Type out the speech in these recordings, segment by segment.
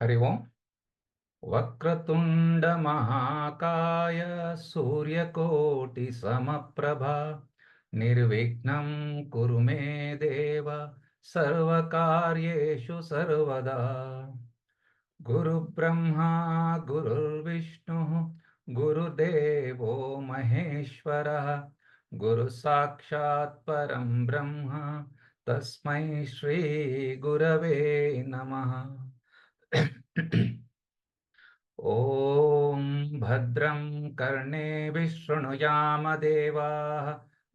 हरि ओम। वक्रतुंड महाकाय सूर्यकोटि समप्रभा निर्विघ्नं कुरु मे देव सर्वकार्येषु सर्वदा। गुरुब्रह्मा गुरुर्विष्णुः गुरुदेवो महेश्वरः गुरुसाक्षात् परं ब्रह्म तस्मै श्री गुरवे नमः। ॐ भद्रं कर्णेभिः शृणुयाम देवाः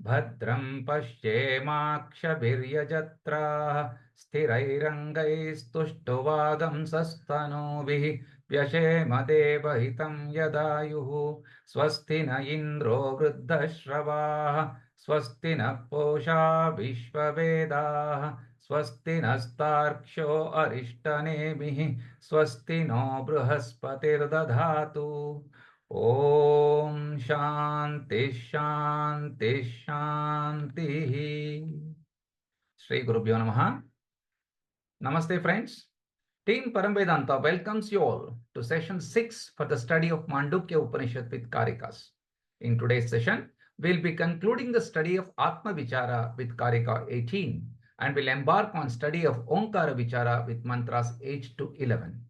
भद्रं पश्येमाक्षभिर्यजत्राः स्थिरैरङ्गैस्तुष्टुवागंसस्तनूभिः व्यशेम देवहितं यदायुः। स्वस्ति न इन्द्रो वृद्धश्रवाः स्वस्ति नः पूषा विश्ववेदाः स्वस्ति नस्तार्क्ष्यो अरिष्टनेमिः स्वस्ति नो बृहस्पतिर्दधातु। ओम शांति शांति शांति। श्री गुरुभ्यो नमः। Namaste friends. Team Param Vedanta welcomes you all to session 6 for the study of Mandukya Upanishad with Karikas. In today's session, we'll be concluding the study of Atma Vichara with Karika 18 and will embark on study of Omkara Vichara with mantras 8 to 11.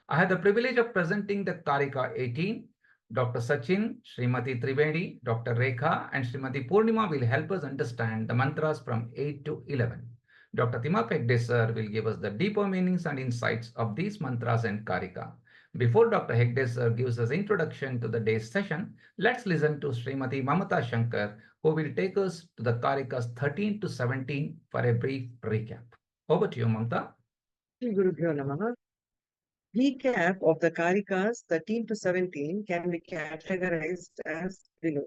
I had the privilege of presenting the Karika 18. Dr. Sachin, Srimati Trivedi, Dr. Rekha, and Srimati Purnima will help us understand the mantras from 8 to 11. Dr. Timap Hegde sir will give us the deeper meanings and insights of these mantras and Karika. Before Dr. Hegde sir gives us introduction to the day's session, let's listen to Srimati Mamata Shankar, who will take us to the Karikas 13 to 17 for a brief recap. Over to you, Mamata. Gurubhyo Namaha. Recap of the Karikas 13 to 17 can be categorized as below.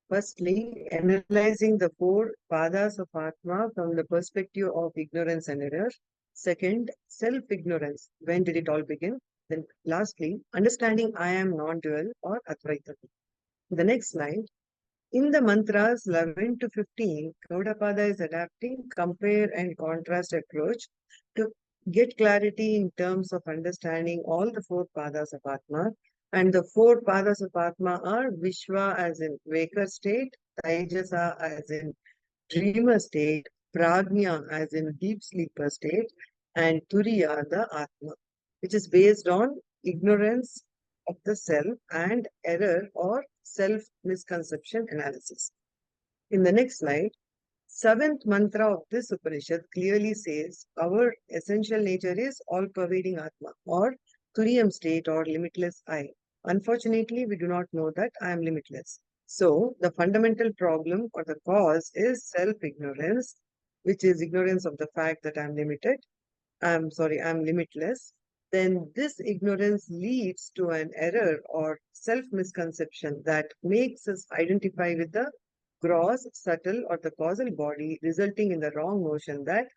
Firstly, analyzing the four padas of Atma from the perspective of ignorance and error. Second, self-ignorance. When did it all begin? Then lastly, understanding I am non-dual or Advaita. The next slide. In the mantras 11 to 15, Gaudapada is adapting compare and contrast approach to get clarity in terms of understanding all the four padas of Atma. And the four padas of Atma are Vishwa as in waker state, Taijasa as in dreamer state, Prajna as in deep sleeper state, and Turiya the Atma, which is based on ignorance of the self and error or self-misconception analysis. In the next slide, seventh mantra of this Upanishad clearly says our essential nature is all-pervading Atma or Turiyam state or limitless I. Unfortunately, we do not know that I am limitless. So, the fundamental problem or the cause is self-ignorance, which is ignorance of the fact that I'm I'm limitless. Then this ignorance leads to an error or self-misconception that makes us identify with the gross, subtle, or the causal body, resulting in the wrong notion that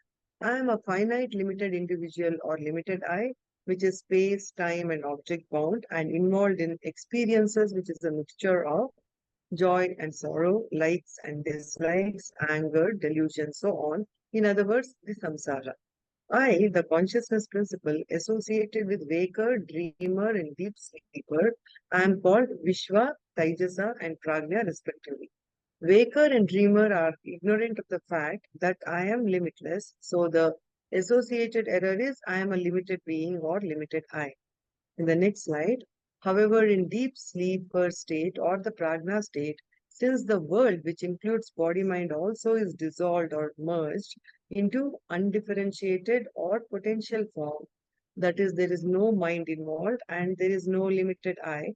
I am a finite, limited individual or limited I, which is space, time, and object bound and involved in experiences, which is a mixture of joy and sorrow, likes and dislikes, anger, delusion, so on. In other words, the samsara. I, the consciousness principle associated with waker, dreamer, and deep sleeper, I am called Vishwa, Taijasa, and Pragna respectively. Waker and dreamer are ignorant of the fact that I am limitless, so the associated error is I am a limited being or limited I. In the next slide, however, in deep sleeper state or the prajna state, since the world, which includes body-mind also, is dissolved or merged into undifferentiated or potential form, that is, there is no mind involved and there is no limited I,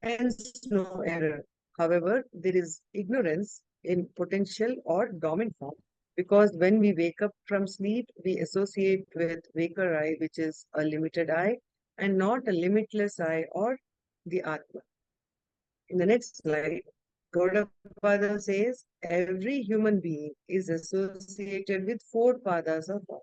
hence no error. However, there is ignorance in potential or dormant form because when we wake up from sleep, we associate with waker I, which is a limited I, and not a limitless I or the Atma. In the next slide, Gaudapada says every human being is associated with four padas of form.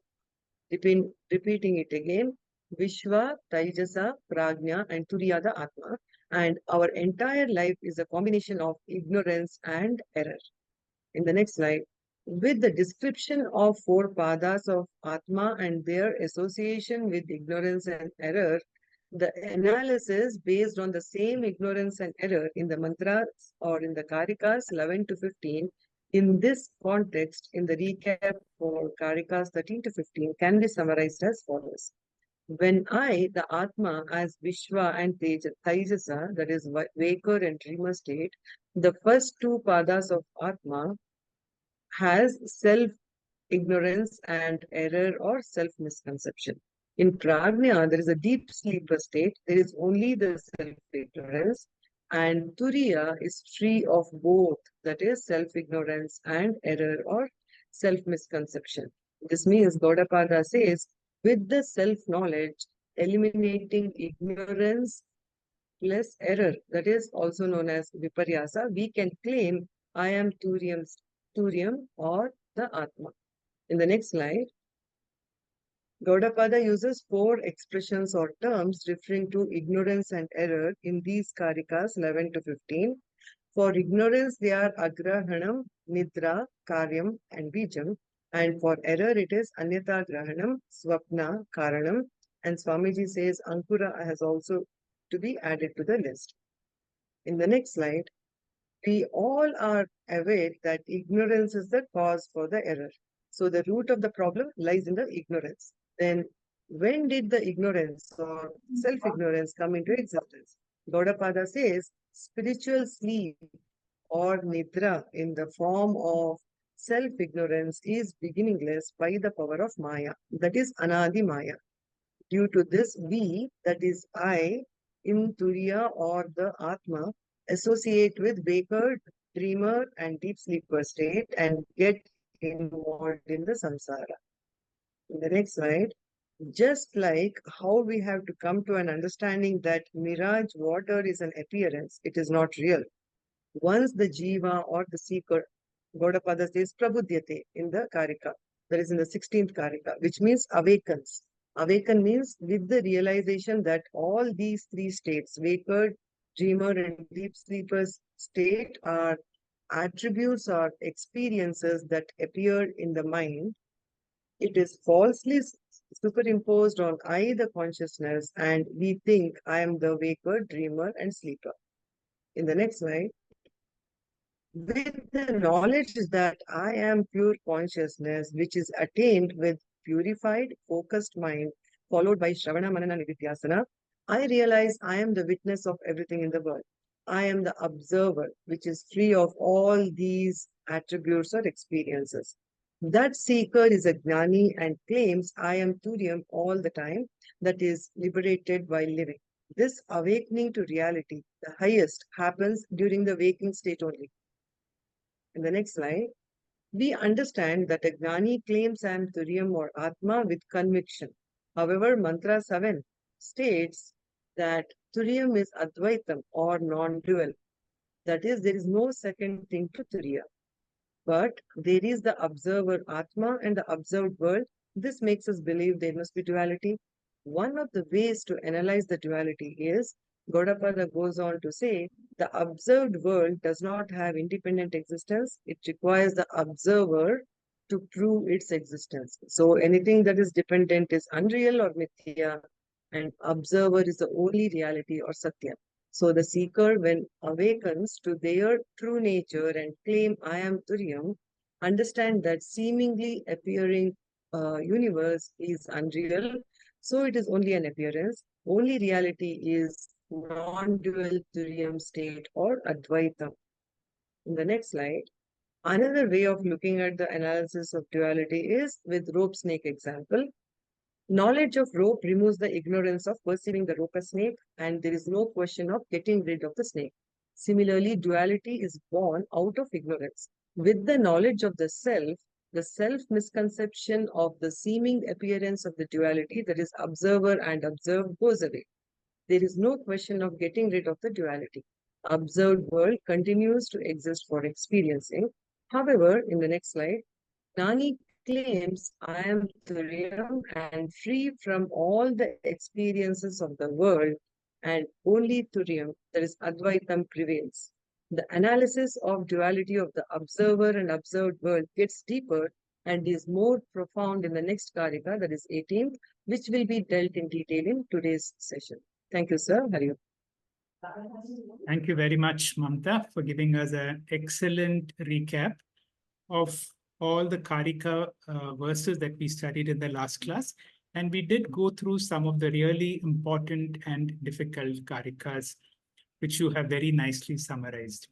Repeating it again, Vishwa, Taijasa, Prajna, and Turiya the Atma. And our entire life is a combination of ignorance and error. In the next slide, With the description of four padas of Atma and their association with ignorance and error, the analysis based on the same ignorance and error in the mantras or in the Karikas 11 to 15, in this context, in the recap for Karikas 13 to 15, can be summarized as follows. When I, the Atma, as Vishwa and Tejasa, that is Vaker and dreamer state, the first two padas of Atma has self ignorance and error or self misconception. In prajna, there is a deep sleeper state. There is only the self ignorance, and turiya is free of both, that is, self ignorance and error or self misconception. This means Gaudapada says, with the self knowledge, eliminating ignorance plus error, that is also known as viparyasa, we can claim I am Turiam or the Atma. In the next slide, Gaudapada uses four expressions or terms referring to ignorance and error in these Karikas 11 to 15. For ignorance, they are agrahanam, nidra, karyam, and bijam. And for error, it is anyata grahanam, swapna, karanam. And Swamiji says ankura has also to be added to the list. In the next slide, we all are aware that ignorance is the cause for the error. So the root of the problem lies in the ignorance. Then when did the ignorance or self-ignorance come into existence? Gaudapada says spiritual sleep or nidra in the form of self-ignorance is beginningless by the power of Maya, that is Anadi Maya. Due to this, we, that is I, in Turiya or the Atma, associate with waker, dreamer, and deep sleeper state and get involved in the samsara. In the next slide, just like how we have to come to an understanding that mirage water is an appearance, it is not real. Once the jiva or the seeker, Gaudapada says prabudyate in the Karika, that is in the 16th Karika, which means awakens. Awaken means with the realization that all these three states, waker, dreamer, and deep sleeper's state, are attributes or experiences that appear in the mind. It is falsely superimposed on I, the consciousness, and we think I am the waker, dreamer, and sleeper. In the next slide, with the knowledge that I am pure consciousness, which is attained with purified, focused mind, followed by Shravana, Manana, Nididhyasana, I realize I am the witness of everything in the world. I am the observer, which is free of all these attributes or experiences. That seeker is a gnani and claims I am Turiam all the time, that is liberated while living. This awakening to reality, the highest, happens during the waking state only. In the next slide, we understand that a Gnani claims I am Turiam or Atma with conviction. However, Mantra 7 states that Turiam is Advaitam or non-dual. That is, there is no second thing to Turiya. But there is the observer Atma and the observed world. This makes us believe there must be duality. One of the ways to analyze the duality is, Gaudapada goes on to say, the observed world does not have independent existence. It requires the observer to prove its existence. So anything that is dependent is unreal or mithya, and observer is the only reality or satya. So the seeker, when awakens to their true nature and claim I am Turyam, understand that seemingly appearing universe is unreal. So it is only an appearance. Only reality is non-dual Turyam state or Advaita. In the next slide, another way of looking at the analysis of duality is with rope snake example. Knowledge of rope removes the ignorance of perceiving the rope as snake, and there is no question of getting rid of the snake. Similarly, duality is born out of ignorance. With the knowledge of the self misconception of the seeming appearance of the duality, that is observer and observed, goes away. There is no question of getting rid of the duality. Observed world continues to exist for experiencing. However, in the next slide, Nani claims I am Turyam and free from all the experiences of the world, and only Turyam, that is Advaitam, prevails. The analysis of duality of the observer and observed world gets deeper and is more profound in the next Karika, that is 18th, which will be dealt in detail in today's session. Thank you, sir. Hari Om. Thank you very much, Mamta, for giving us an excellent recap of all the Karika verses that we studied in the last class. And we did go through some of the really important and difficult Karikas, which you have very nicely summarized.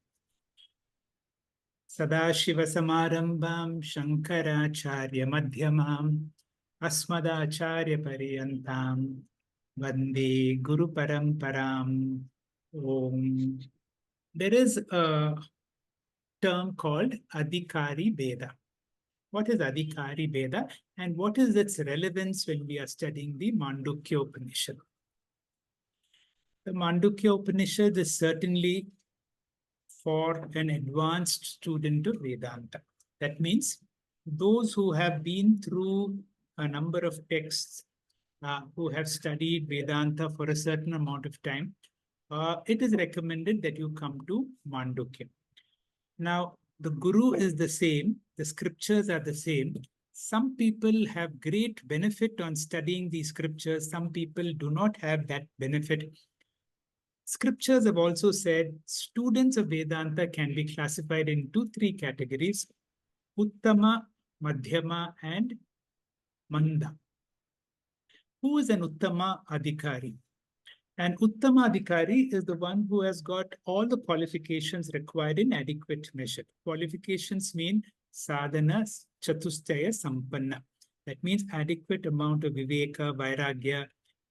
Sadashiva Samarambam Shankaracharya Madhyamam Asmadacharya Pariyantam Vande Guru Paramparam Om. There is a term called Adhikari Veda. What is Adhikari Veda and what is its relevance when we are studying the Mandukya Upanishad? The Mandukya Upanishad is certainly for an advanced student of Vedanta. That means those who have been through a number of texts, who have studied Vedanta for a certain amount of time, it is recommended that you come to Mandukya. Now, the Guru is the same, the scriptures are the same. Some people have great benefit on studying these scriptures, some people do not have that benefit. Scriptures have also said students of Vedanta can be classified into three categories: Uttama, Madhyama, and Manda. Who is an Uttama Adhikari? An Uttama Adhikari is the one who has got all the qualifications required in adequate measure. Qualifications mean sadhana chatustaya sampanna. That means adequate amount of viveka, vairagya,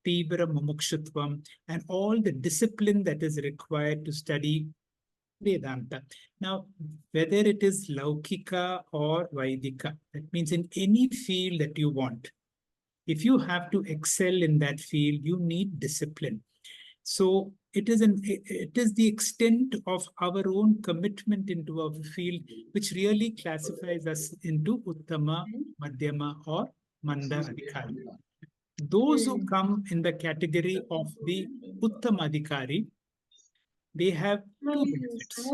tibra mumukshutvam, and all the discipline that is required to study Vedanta. Now, whether it is Laukika or Vaidika, that means in any field that you want, if you have to excel in that field, you need discipline. So it is the extent of our own commitment into our field which really classifies us into Uttama, Madhyama, or Manda Adhikari. Those who come in the category of the Uttama Adhikari, they have two benefits.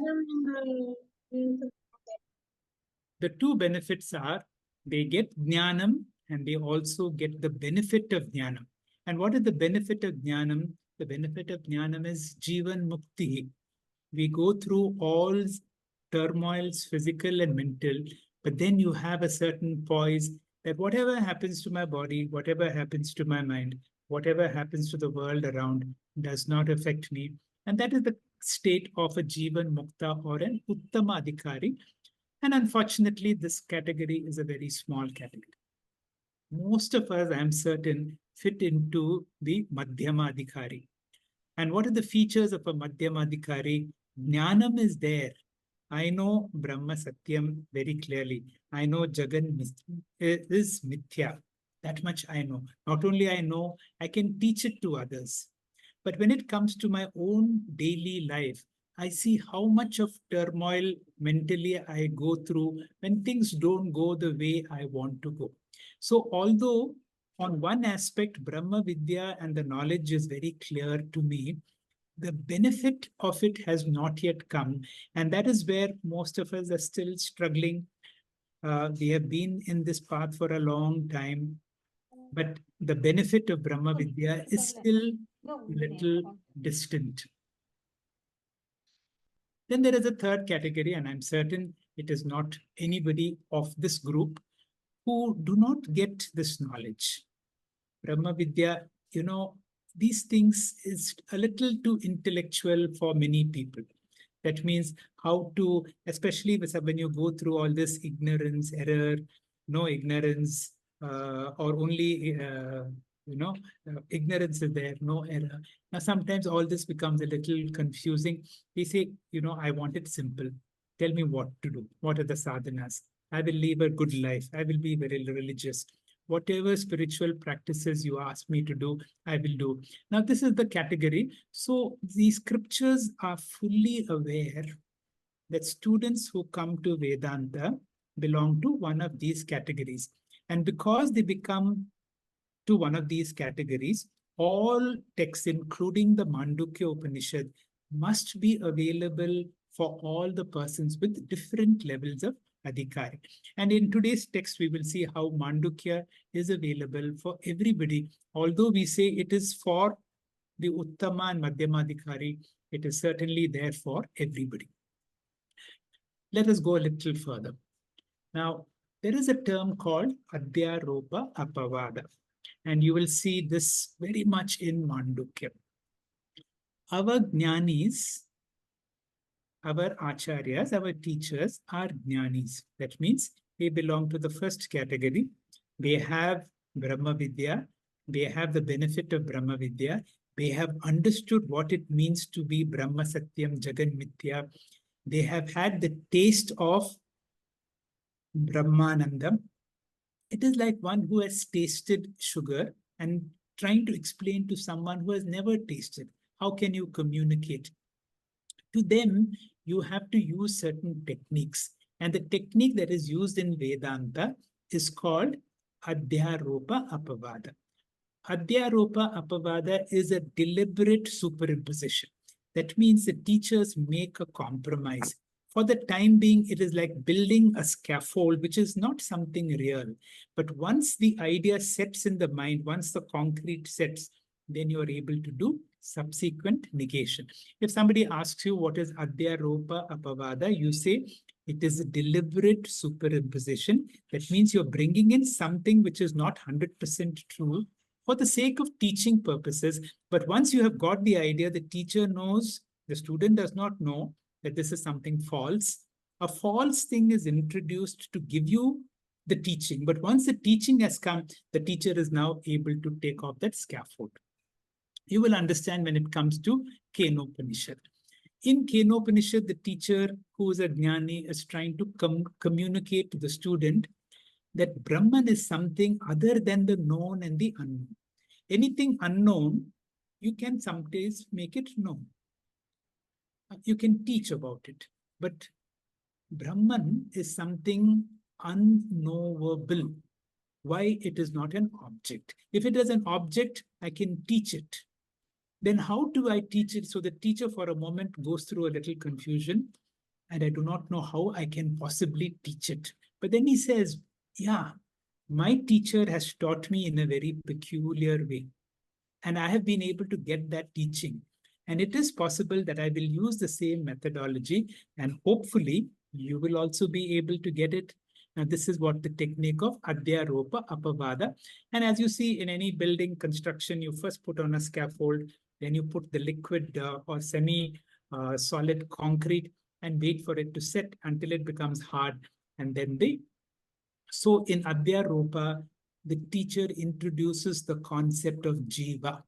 The two benefits are they get Jnanam and they also get the benefit of Jnanam. And what is the benefit of Jnanam? The benefit of Jnanam is Jivan Mukti. We go through all turmoils, physical and mental, but then you have a certain poise that whatever happens to my body, whatever happens to my mind, whatever happens to the world around does not affect me. And that is the state of a Jivan Mukta or an Uttama Adhikari. And unfortunately, this category is a very small category. Most of us, I am certain, fit into the Madhyama Adhikari. And what are the features of a Madhyama Adhikari? Jnanam is there. I know Brahma Satyam very clearly. I know Jagan is Mithya. That much I know. Not only I know, I can teach it to others. But when it comes to my own daily life, I see how much of turmoil mentally I go through when things don't go the way I want to go. So although on one aspect, Brahma Vidya and the knowledge is very clear to me, the benefit of it has not yet come. And that is where most of us are still struggling. We have been in this path for a long time, but the benefit of Brahma Vidya is still a little distant. Then there is a third category, and I'm certain it is not anybody of this group who do not get this knowledge. Brahma Vidya, these things is a little too intellectual for many people. That means how to, especially when you go through all this ignorance, error, no ignorance, or only, ignorance is there, no error. Now, sometimes all this becomes a little confusing. We say, I want it simple. Tell me what to do. What are the sadhanas? I will live a good life. I will be very religious. Whatever spiritual practices you ask me to do, I will do. Now, this is the category. So these scriptures are fully aware that students who come to Vedanta belong to one of these categories. And because they become to one of these categories, all texts, including the Mandukya Upanishad, must be available for all the persons with different levels of adhikari. And in today's text, we will see how Mandukya is available for everybody. Although we say it is for the Uttama and Madhyama adhikari, it is certainly there for everybody. Let us go a little further. Now, there is a term called Adhyaropa Apavada, and you will see this very much in Mandukya. Our jnanis, our acharyas, our teachers are jnanis. That means they belong to the first category. They have Brahma Vidya. They have the benefit of Brahma Vidya. They have understood what it means to be Brahma Satyam Jagan Mithya. They have had the taste of Brahmanandam. It is like one who has tasted sugar and trying to explain to someone who has never tasted. How can you communicate? To them, you have to use certain techniques. And the technique that is used in Vedanta is called Adhyaropa Apavada. Adhyaropa Apavada is a deliberate superimposition. That means the teachers make a compromise. For the time being, it is like building a scaffold, which is not something real. But once the idea sets in the mind, once the concrete sets, then you are able to do subsequent negation. If somebody asks you what is Adhyaropa Apavada, you say it is a deliberate superimposition. That means you're bringing in something which is not 100% true for the sake of teaching purposes. But once you have got the idea, the teacher knows, the student does not know that this is something false. A false thing is introduced to give you the teaching. But once the teaching has come, the teacher is now able to take off that scaffold. You will understand when it comes to Kenopanishad. In Kenopanishad, the teacher who is a jnani is trying to communicate to the student that Brahman is something other than the known and the unknown. Anything unknown, you can sometimes make it known. You can teach about it. But Brahman is something unknowable. Why it is not an object? If it is an object, I can teach it. Then how do I teach it? So the teacher for a moment goes through a little confusion, and I do not know how I can possibly teach it. But then he says, yeah, my teacher has taught me in a very peculiar way, and I have been able to get that teaching. And it is possible that I will use the same methodology, and hopefully you will also be able to get it. Now, this is what the technique of Adhyaropa Apavada. And as you see in any building construction, you first put on a scaffold, then you put the liquid or semi-solid concrete and wait for it to set until it becomes hard. And then so in Adhyaropa, the teacher introduces the concept of Jiva.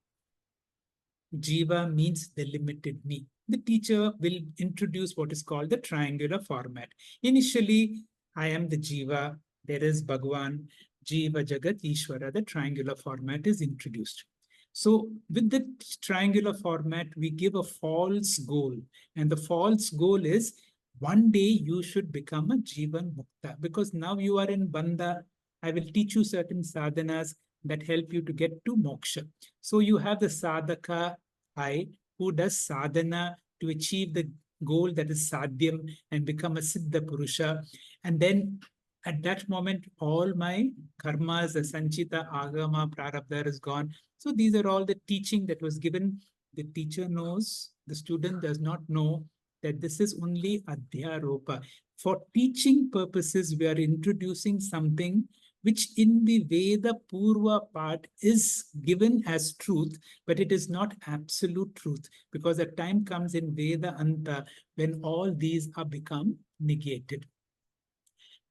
Jiva means the limited me. The teacher will introduce what is called the triangular format. Initially, I am the Jiva, there is Bhagwan, Jiva, Jagat, Ishvara. The triangular format is introduced. So with the triangular format, we give a false goal. And the false goal is one day you should become a Jivan Mukta, because now you are in Bandha. I will teach you certain sadhanas that help you to get to moksha. So you have the sadhaka, I, who does sadhana to achieve the goal that is sadhyam and become a Siddha Purusha. And then at that moment, all my karmas, the sanchita, agama, prarabdha is gone. So these are all the teaching that was given. The teacher knows, the student does not know that this is only Adhyaropa. For teaching purposes, we are introducing something which in the Veda Purva part is given as truth, but it is not absolute truth, because the time comes in Veda Anta when all these are become negated.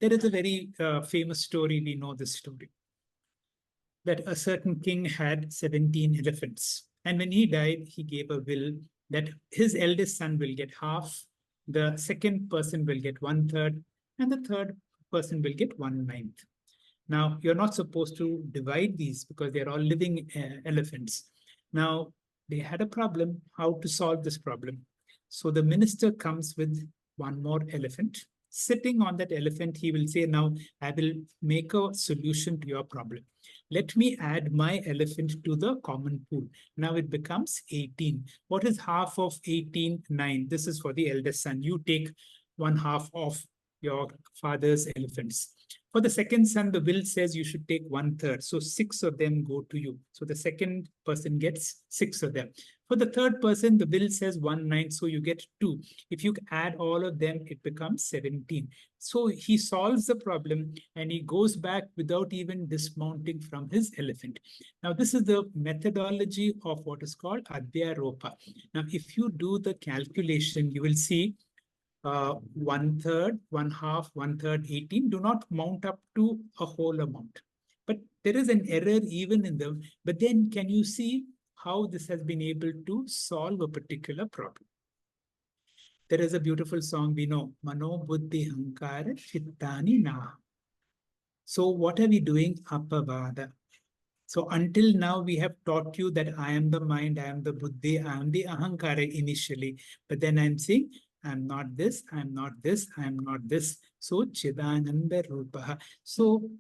There is a very famous story, we know this story, that a certain king had 17 elephants. And when he died, he gave a will that his eldest son will get half, the second person will get 1/3, and the third person will get 1/9. Now, you're not supposed to divide these because they're all living elephants. Now, they had a problem, how to solve this problem. So the minister comes with one more elephant. Sitting on that elephant, he will say, now, I will make a solution to your problem. Let me add my elephant to the common pool. Now it becomes 18. What is half of 18? 9. This is for the eldest son. You take one half of your father's elephants. For the second son, the will says you should take 1/3. So 6 of them go to you. So the second person gets 6 of them. For the third person, the will says 1/9. So you get 2. If you add all of them, it becomes 17. So he solves the problem and he goes back without even dismounting from his elephant. Now, this is the methodology of what is called Adhyaropa. Now, if you do the calculation, you will see 1/3, 1/2, 1/3, 18 do not mount up to a whole amount. But there is an error even in them. But then can you see how this has been able to solve a particular problem? There is a beautiful song we know, Mano Buddhi Hankara Chittani Na. So what are we doing? Apavada. So until now, we have taught you that I am the mind, I am the buddhi, I am the ahankara initially. But then I'm saying, I'm not this, I'm not this, I'm not this. So Chidananda Rupaha. So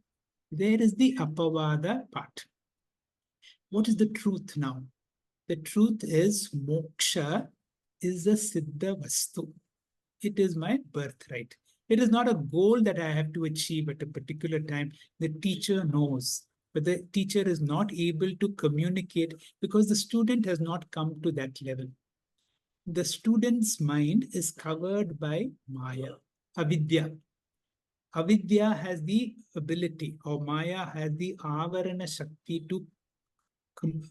there is the apavada part. What is the truth now? The truth is moksha is a siddha vastu. It is my birthright. It is not a goal that I have to achieve at a particular time. The teacher knows, but the teacher is not able to communicate because the student has not come to that level. The student's mind is covered by Maya, avidya. Avidya has the ability, or Maya has the avarana shakti to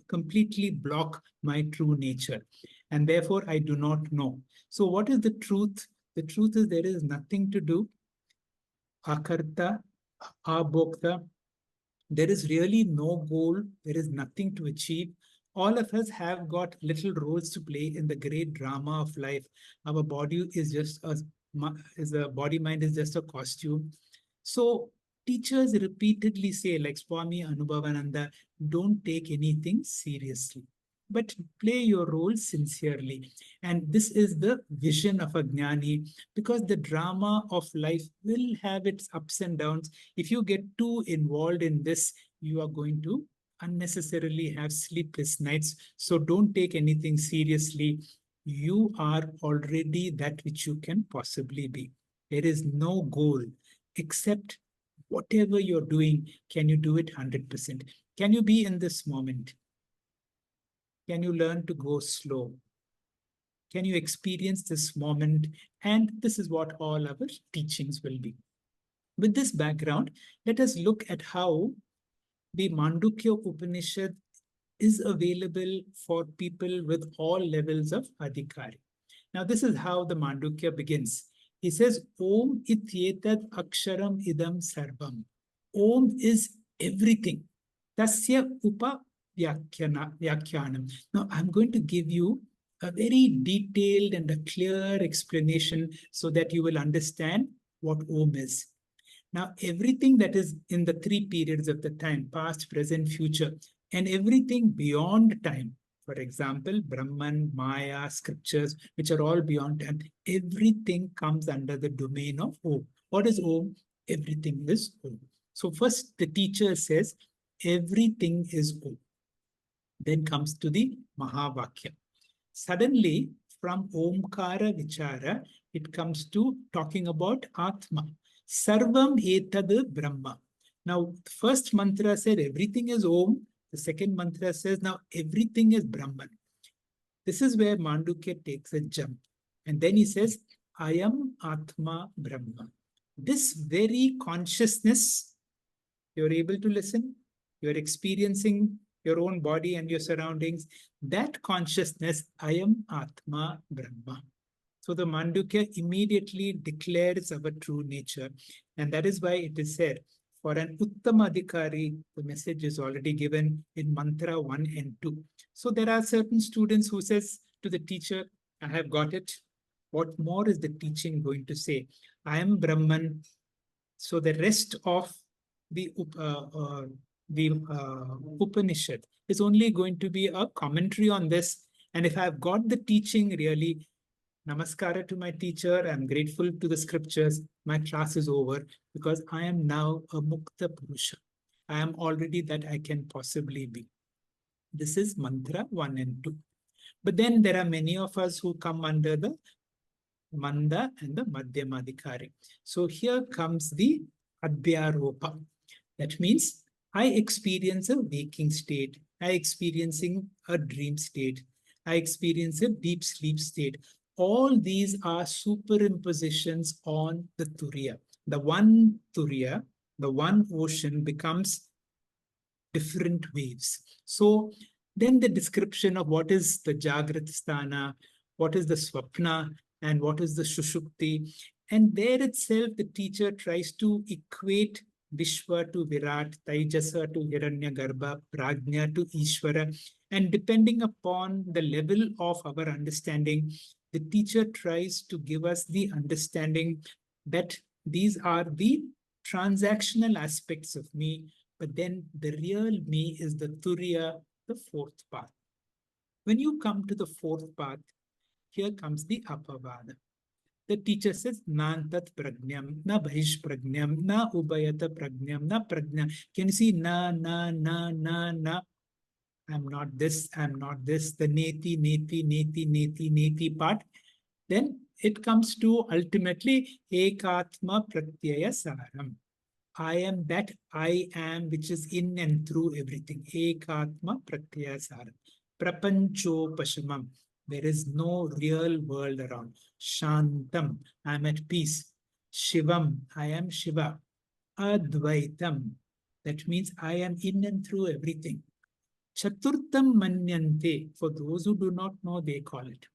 completely block my true nature. And therefore, I do not know. So what is the truth? The truth is there is nothing to do. Akarta, abhokta. There is really no goal. There is nothing to achieve. All of us have got little roles to play in the great drama of life. Our body is just a body mind is just a costume. So teachers repeatedly say, like Swami Anubhavananda, don't take anything seriously, but play your role sincerely. And this is the vision of a jnani, because the drama of life will have its ups and downs. If you get too involved in this, you are going to unnecessarily have sleepless nights. So don't take anything seriously. You are already that which you can possibly be. There is no goal except whatever you're doing, can you do it 100%? Can you be in this moment? Can you learn to go slow? Can you experience this moment? And this is what all our teachings will be. With this background, let us look at how the Mandukya Upanishad is available for people with all levels of adhikari. Now, this is how the Mandukya begins. He says, Om ityetad aksharam idam sarvam. Om is everything. Tasya upa vyakyanam. Now, I'm going to give you a very detailed and a clear explanation so that you will understand what Om is. Now, everything that is in the 3 periods of the time, past, present, future, and everything beyond time, for example, Brahman, Maya, scriptures, which are all beyond time, everything comes under the domain of Om. What is Om? Everything is Om. So first the teacher says, everything is Om. Then comes to the Mahavakya. Suddenly, from Omkara Vichara, it comes to talking about Atma. Sarvam etad Brahma. Now, the first mantra said everything is Om. The second mantra says now everything is Brahman. This is where Mandukya takes a jump. And then he says, I am Atma Brahma. This very consciousness, you're able to listen, you're experiencing your own body and your surroundings. That consciousness, I am Atma Brahma. So the Mandukya immediately declares our true nature. And that is why it is said, for an Uttama Adhikari, the message is already given in mantra 1 and 2. So there are certain students who says to the teacher, I have got it. What more is the teaching going to say? I am Brahman. So the rest of the Upanishad is only going to be a commentary on this. And if I've got the teaching really, namaskara to my teacher, I'm grateful to the scriptures, my class is over because I am now a Mukta Purusha. I am already that I can possibly be. This is mantra 1 and 2. But then there are many of us who come under the Manda and the Madhyamadhikari. So here comes the Adhyaropa. That means I experience a waking state. I experiencing a dream state. I experience a deep sleep state. All these are superimpositions on the Turiya. The one Turiya, the one ocean becomes different waves. So then the description of what is the Jagrat Sthana, what is the Swapna, and what is the Shushukti. And there itself, the teacher tries to equate Vishwa to Virat, Taijasa to Hiranyagarbha, Prajna to Ishvara. And depending upon the level of our understanding, the teacher tries to give us the understanding that these are the transactional aspects of me, but then the real me is the Turiya, the fourth path. When you come to the fourth path, here comes the Apavada. The teacher says, Nantat prajnam, na bhish prajnam, na ubayata prajnam, na prajna. Can you see na, na? I'm not this, I'm not this. The neti part. Then it comes to ultimately ekatma pratyaya saram. I am that I am, which is in and through everything. Ekatma pratyaya saram. Prapancho pashamam. There is no real world around. Shantam. I am at peace. Shivam. I am Shiva. Advaitam. That means I am in and through everything. Chaturtam manyante. For those who do not know, they call it.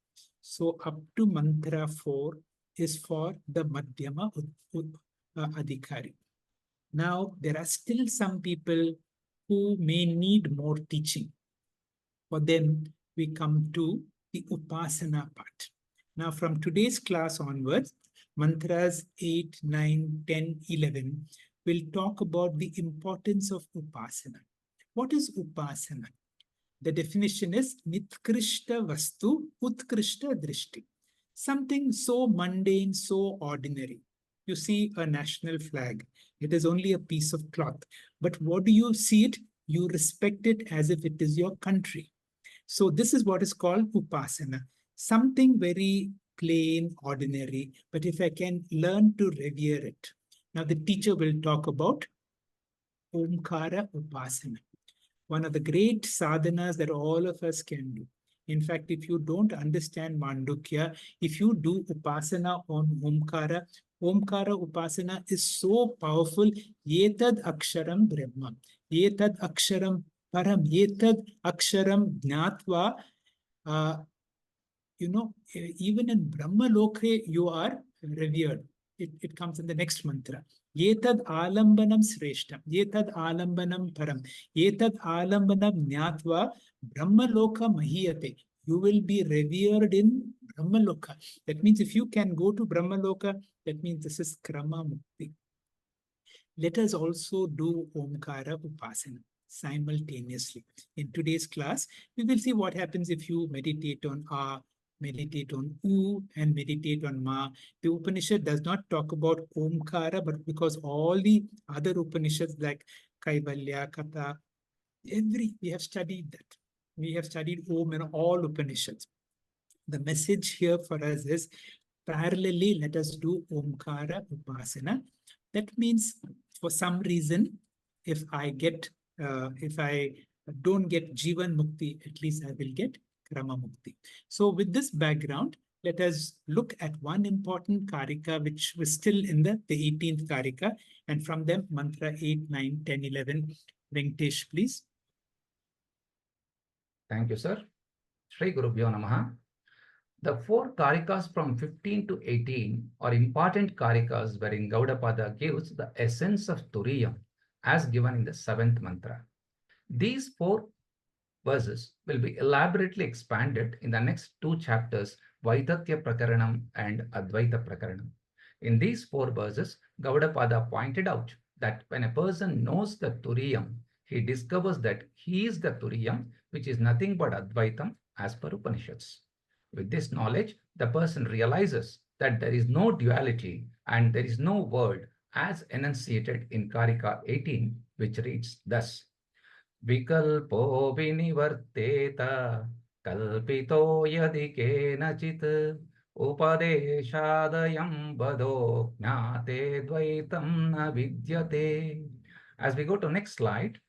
So up to mantra 4 is for the Madhyama Adhikari. Now, there are still some people who may need more teaching. For them, we come to the Upasana part. Now, from today's class onwards, mantras 8, 9, 10, 11 will talk about the importance of Upasana. What is Upasana? The definition is Nitkrishta Vastu Utkrishta Drishti. Something so mundane, so ordinary. You see a national flag. It is only a piece of cloth. But what do you see it? You respect it as if it is your country. So this is what is called Upasana. Something very plain, ordinary. But if I can learn to revere it. Now the teacher will talk about Omkara Upasana. One of the great sadhanas that all of us can do. In fact, if you don't understand Mandukya, if you do Upasana on Omkara, Omkara Upasana is so powerful. Yetad Aksharam Brahma. Yetad Aksharam Param. Yetad Aksharam Jnatva. Even in Brahma Lokhe, you are revered. It comes in the next mantra. Yetad alambanam sreshtam. Yetad alambanam param. Yetad alambanam jnatva brahmaloka mahiyate. You will be revered in brahmaloka. That means if you can go to brahmaloka, that means this is krama mukti. Let us also do Omkara Upasana simultaneously. In today's class, we will see what happens if you meditate on A, meditate on U, and meditate on Ma. The Upanishad does not talk about Omkara, but because all the other Upanishads like Kaivalya, Katha, we have studied that. We have studied Om in all Upanishads. The message here for us is parallelly, let us do Omkara Upasana. That means for some reason, if I don't get Jivan Mukti, at least I will get Krama Mukti. So with this background, let us look at one important Karika, which was still in the 18th Karika. And from them, mantra 8, 9, 10, 11. Venkatesh, please. Thank you, sir. Shri Gurubhyo Namaha. The 4 Karikas from 15 to 18 are important Karikas wherein Gaudapada gives the essence of Turiyam as given in the 7th mantra. These 4 verses will be elaborately expanded in the next 2 chapters, Vaitatya Prakaranam and Advaita Prakaranam. In these 4 verses, Gaudapada pointed out that when a person knows the Turiyam, he discovers that he is the Turiyam, which is nothing but Advaitam as per Upanishads. With this knowledge, the person realizes that there is no duality and there is no world as enunciated in Karika 18 which reads thus. Vikalpo vinivarteta kalpito yadi kenachit upadeshadayam vado jnate dvaitam na vidyate. As we go to next slide,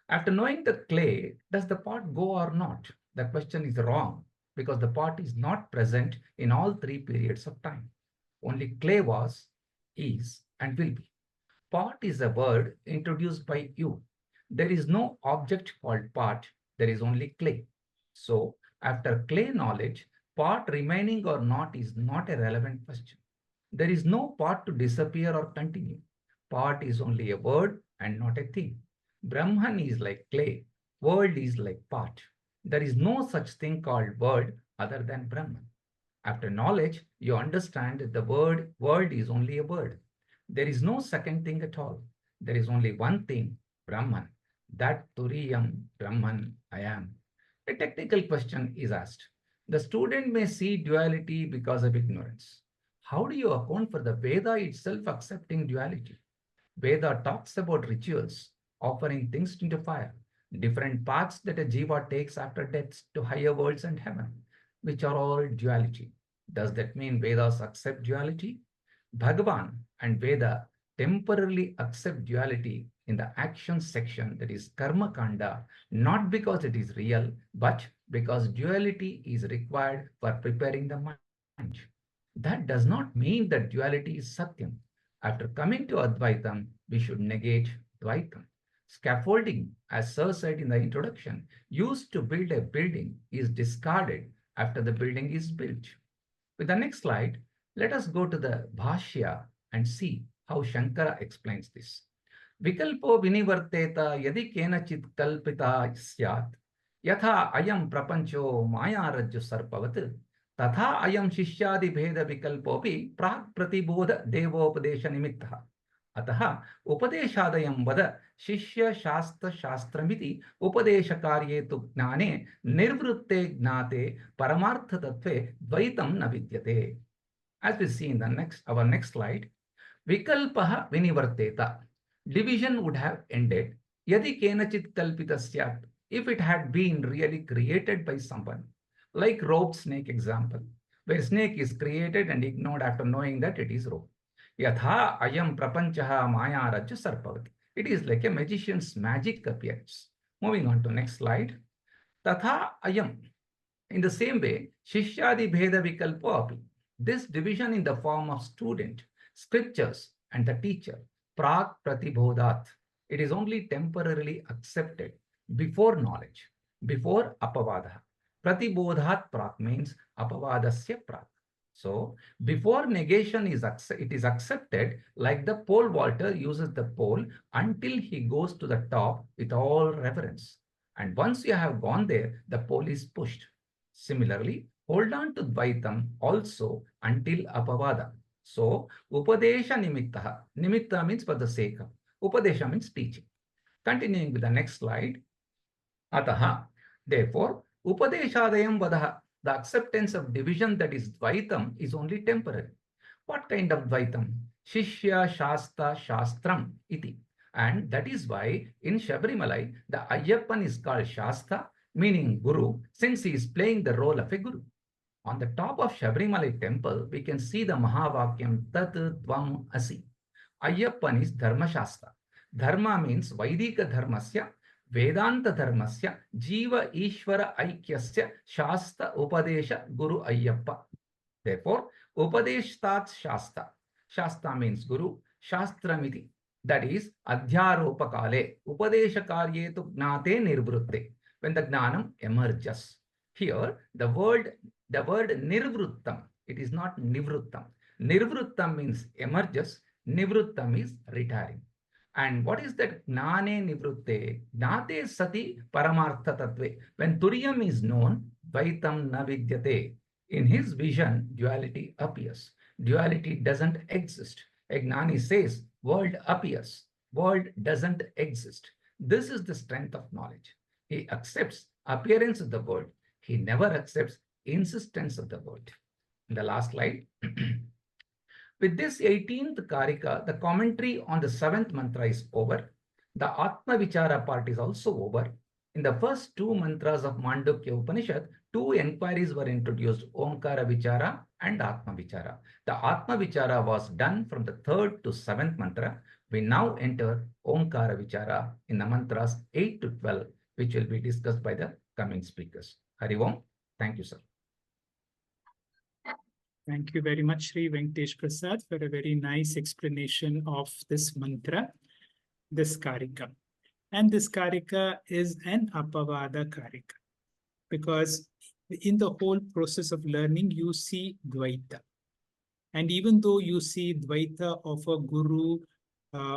after knowing the clay, does the pot go or not? The question is wrong because the pot is not present in all three periods of time. Only clay was, is, and will be. Pot is a word introduced by you. There is no object called pot, there is only clay. So, after clay knowledge, pot remaining or not is not a relevant question. There is no pot to disappear or continue. Pot is only a word and not a thing. Brahman is like clay, world is like pot. There is no such thing called word other than Brahman. After knowledge, you understand that the word world is only a word. There is no second thing at all. There is only one thing, Brahman. That Turiyam Brahman I am. A technical question is asked. The student may see duality because of ignorance. How do you account for the Veda itself accepting duality? Veda talks about rituals, offering things into fire, different paths that a jiva takes after death to higher worlds and heaven, which are all duality. Does that mean Vedas accept duality? Bhagavan and Veda temporarily accept duality in the action section, that is Karma Kanda, not because it is real, but because duality is required for preparing the mind. That does not mean that duality is Satyam. After coming to Advaitam, we should negate Dvaitam. Scaffolding, as Sir said in the introduction, used to build a building is discarded after the building is built. With the next slide, let us go to the Bhashya and see how Shankara explains this. Vikalpo vinivarteta yadi kenachit kalpita syat yatha ayam prapancho maya rajju sarpavat तथा अयम शिष्यादि भेद विकल्पोपि प्राक् प्रतिबोध देवोपदेश निमित्तः अतः उपदेशादयं वद शिष्य शास्त्र शास्त्रमिति उपदेश कार्ये तु ज्ञाने निर्वृत्ते ज्ञाते परमार्थ तत्वे द्वैतं न विद्यते. As we see in the next slide, vikalpah vinivarteta, division would have ended yadi kenachit kalpita syat, if it had been really created by someone. Like rope snake example, where snake is created and ignored after knowing that it is rope. Yatha ayam prapanchaha maya rajju sarpavati. It is like a magician's magic appearance. Moving on to next slide. Tatha ayam. In the same way, shishyadi bheda vikalpo api. This division in the form of student, scriptures, and the teacher, prak pratibodhat. It is only temporarily accepted before knowledge, before apavada. Pratibodhat prak means apavadasya prak. So before negation it is accepted, like the pole vaulter uses the pole until he goes to the top with all reverence. And once you have gone there, the pole is pushed. Similarly, hold on to Dvaitam also until apavada. So upadesha nimittaha. Nimitta means for the sake of. Upadesha means teaching. Continuing with the next slide. Ataha. Therefore, Upadeshadayam vadaha, the acceptance of division that is Dvaitam is only temporary. What kind of Dvaitam? Shishya Shasta Shastram iti. And that is why in Shabarimalai, the Ayyappan is called Shasta, meaning Guru, since he is playing the role of a Guru. On the top of Shabarimalai temple, we can see the Mahavakyam Tat Tvam Asi. Ayyappan is Dharma Shasta. Dharma means Vaidika Dharmasya, Vedanta Dharmasya, Jiva Ishvara Aikyasya, Shasta Upadesha Guru Ayyappa. Therefore, Upadeshtat Shasta. Shasta means Guru, Shastramiti. That is, Adhyaropakale, Upadesha Karye tu Gnate Nirvrutte, when the Gnanam emerges. Here, the word Nirvruttam, it is not Nivruttam. Nirvruttam means emerges, Nivruttam is retiring. And what is that Gnane Nivrutte? Gnate Sati Paramartha Tatve. When Turiyam is known, Dvaitam na vidyate. In his vision, duality appears. Duality doesn't exist. A Gnani says, world appears. World doesn't exist. This is the strength of knowledge. He accepts appearance of the world. He never accepts insistence of the world. In the last slide. With this 18th Karika, the commentary on the 7th mantra is over. The Atma Vichara part is also over. In the first two mantras of Mandukya Upanishad, two inquiries were introduced, Omkara Vichara and Atma Vichara. The Atma Vichara was done from the third to seventh mantra. We now enter Omkara Vichara in the mantras 8 to 12, which will be discussed by the coming speakers. Hari Om. Thank you, sir. Thank you very much, Sri Venkatesh Prasad, for a very nice explanation of this mantra, this Karika. And this Karika is an Apavada Karika, because in the whole process of learning, you see Dvaita. And even though you see Dvaita of a Guru,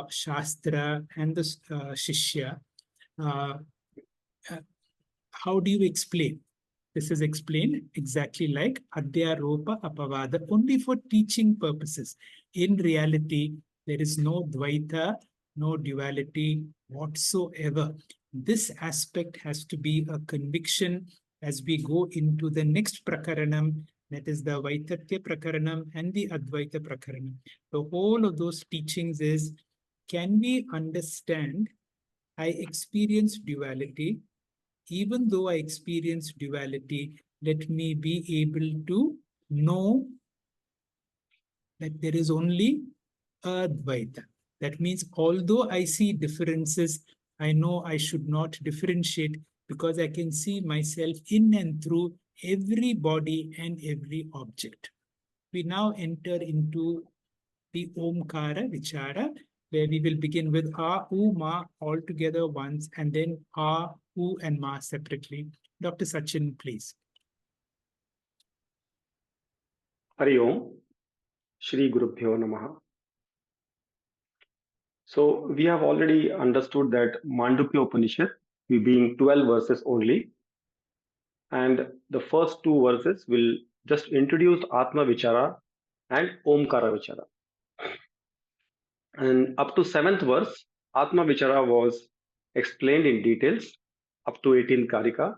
Shastra, and the Shishya, how do you explain? This is explained exactly like Adhyaropa Apavada, only for teaching purposes. In reality, there is no Dvaita, no duality whatsoever. This aspect has to be a conviction as we go into the next Prakaranam, that is the Vaitatya Prakaranam and the Advaita Prakaranam. The whole of those teachings is, can we understand, I experience duality. Even though I experience duality, let me be able to know that there is only Advaita. That means, although I see differences, I know I should not differentiate, because I can see myself in and through every body and every object. We now enter into the Omkara Vichara, where we will begin with A, U, Ma all together once, and then A, U, and Ma separately. Dr. Sachin, please. Hari Om, Shri Gurubhyo Namaha. So we have already understood that Mandukya Upanishad, we being 12 verses only, and the first two verses will just introduce Atma Vichara and Omkara Vichara. And up to 7th verse, Atma Vichara was explained in details up to 18th Karika.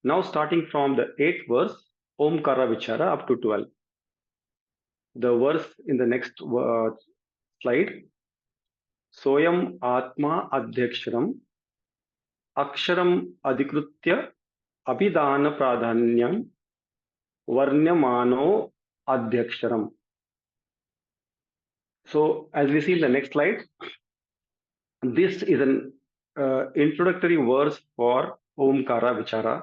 Now starting from the 8th verse, Omkara Vichara up to 12. The verse in the next slide. Soyam Atma Adhyaksharam Aksharam Adhikritya Abhidhana Pradhanyam Varnyamano Adhyaksharam. So as we see in the next slide, this is an introductory verse for Omkara Vichara,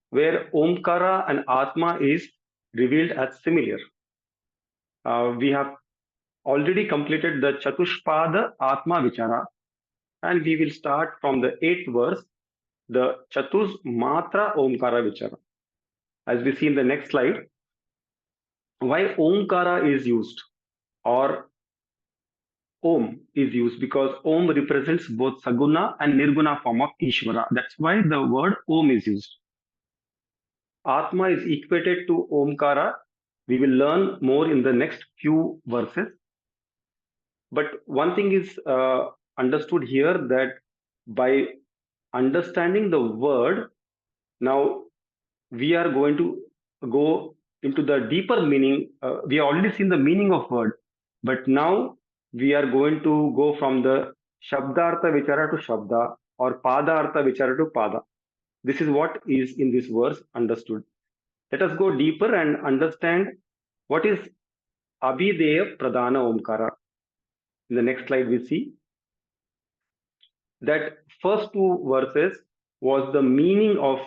where Omkara and Atma is revealed as similar. We have already completed the Chatushpada Atma Vichara, and we will start from the 8th verse, the Chatus Matra Omkara Vichara. As we see in the next slide, why Omkara is used, or Om is used, because Om represents both Saguna and Nirguna form of Ishvara. That's why the word Om is used. Atma is equated to Omkara. We will learn more in the next few verses. But one thing is understood here, that by understanding the word, now we are going to go into the deeper meaning. We have already seen the meaning of word, but now we are going to go from the Shabdartha Vichara to Shabda, or Padartha Vichara to Pada. This is what is in this verse understood. Let us go deeper and understand what is Abhideya Pradhana Omkara. In the next slide, we see that first two verses was the meaning of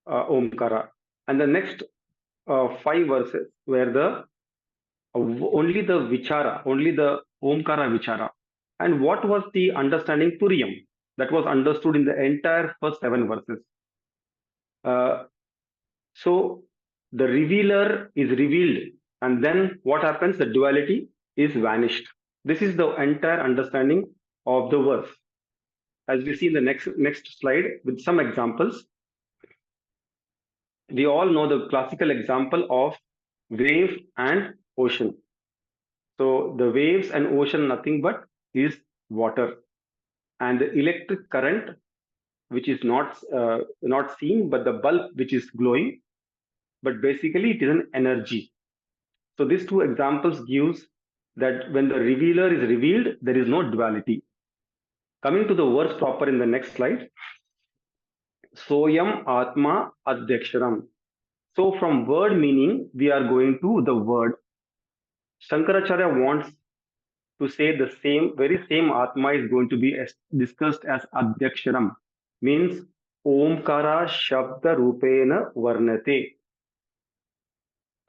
Omkara, and the next 5 verses were the only the Vichara, only the Omkara Vichara. And what was the understanding Turiyam that was understood in the entire first 7 verses? So the revealer is revealed, and then what happens? The duality is vanished. This is the entire understanding of the verse. As we see in the next slide with some examples. We all know the classical example of wave and ocean. So the waves and ocean nothing but is water, and the electric current, which is not seen, but the bulb which is glowing, but basically it is an energy. So these two examples gives that when the revealer is revealed, there is no duality. Coming to the words proper in the next slide. Soyam Atma Adyaksharam. So from word meaning, we are going to the word. Shankaracharya wants to say the very same Atma is going to be discussed as Adyaksharam, means Omkara Shabda Rupena Varnate.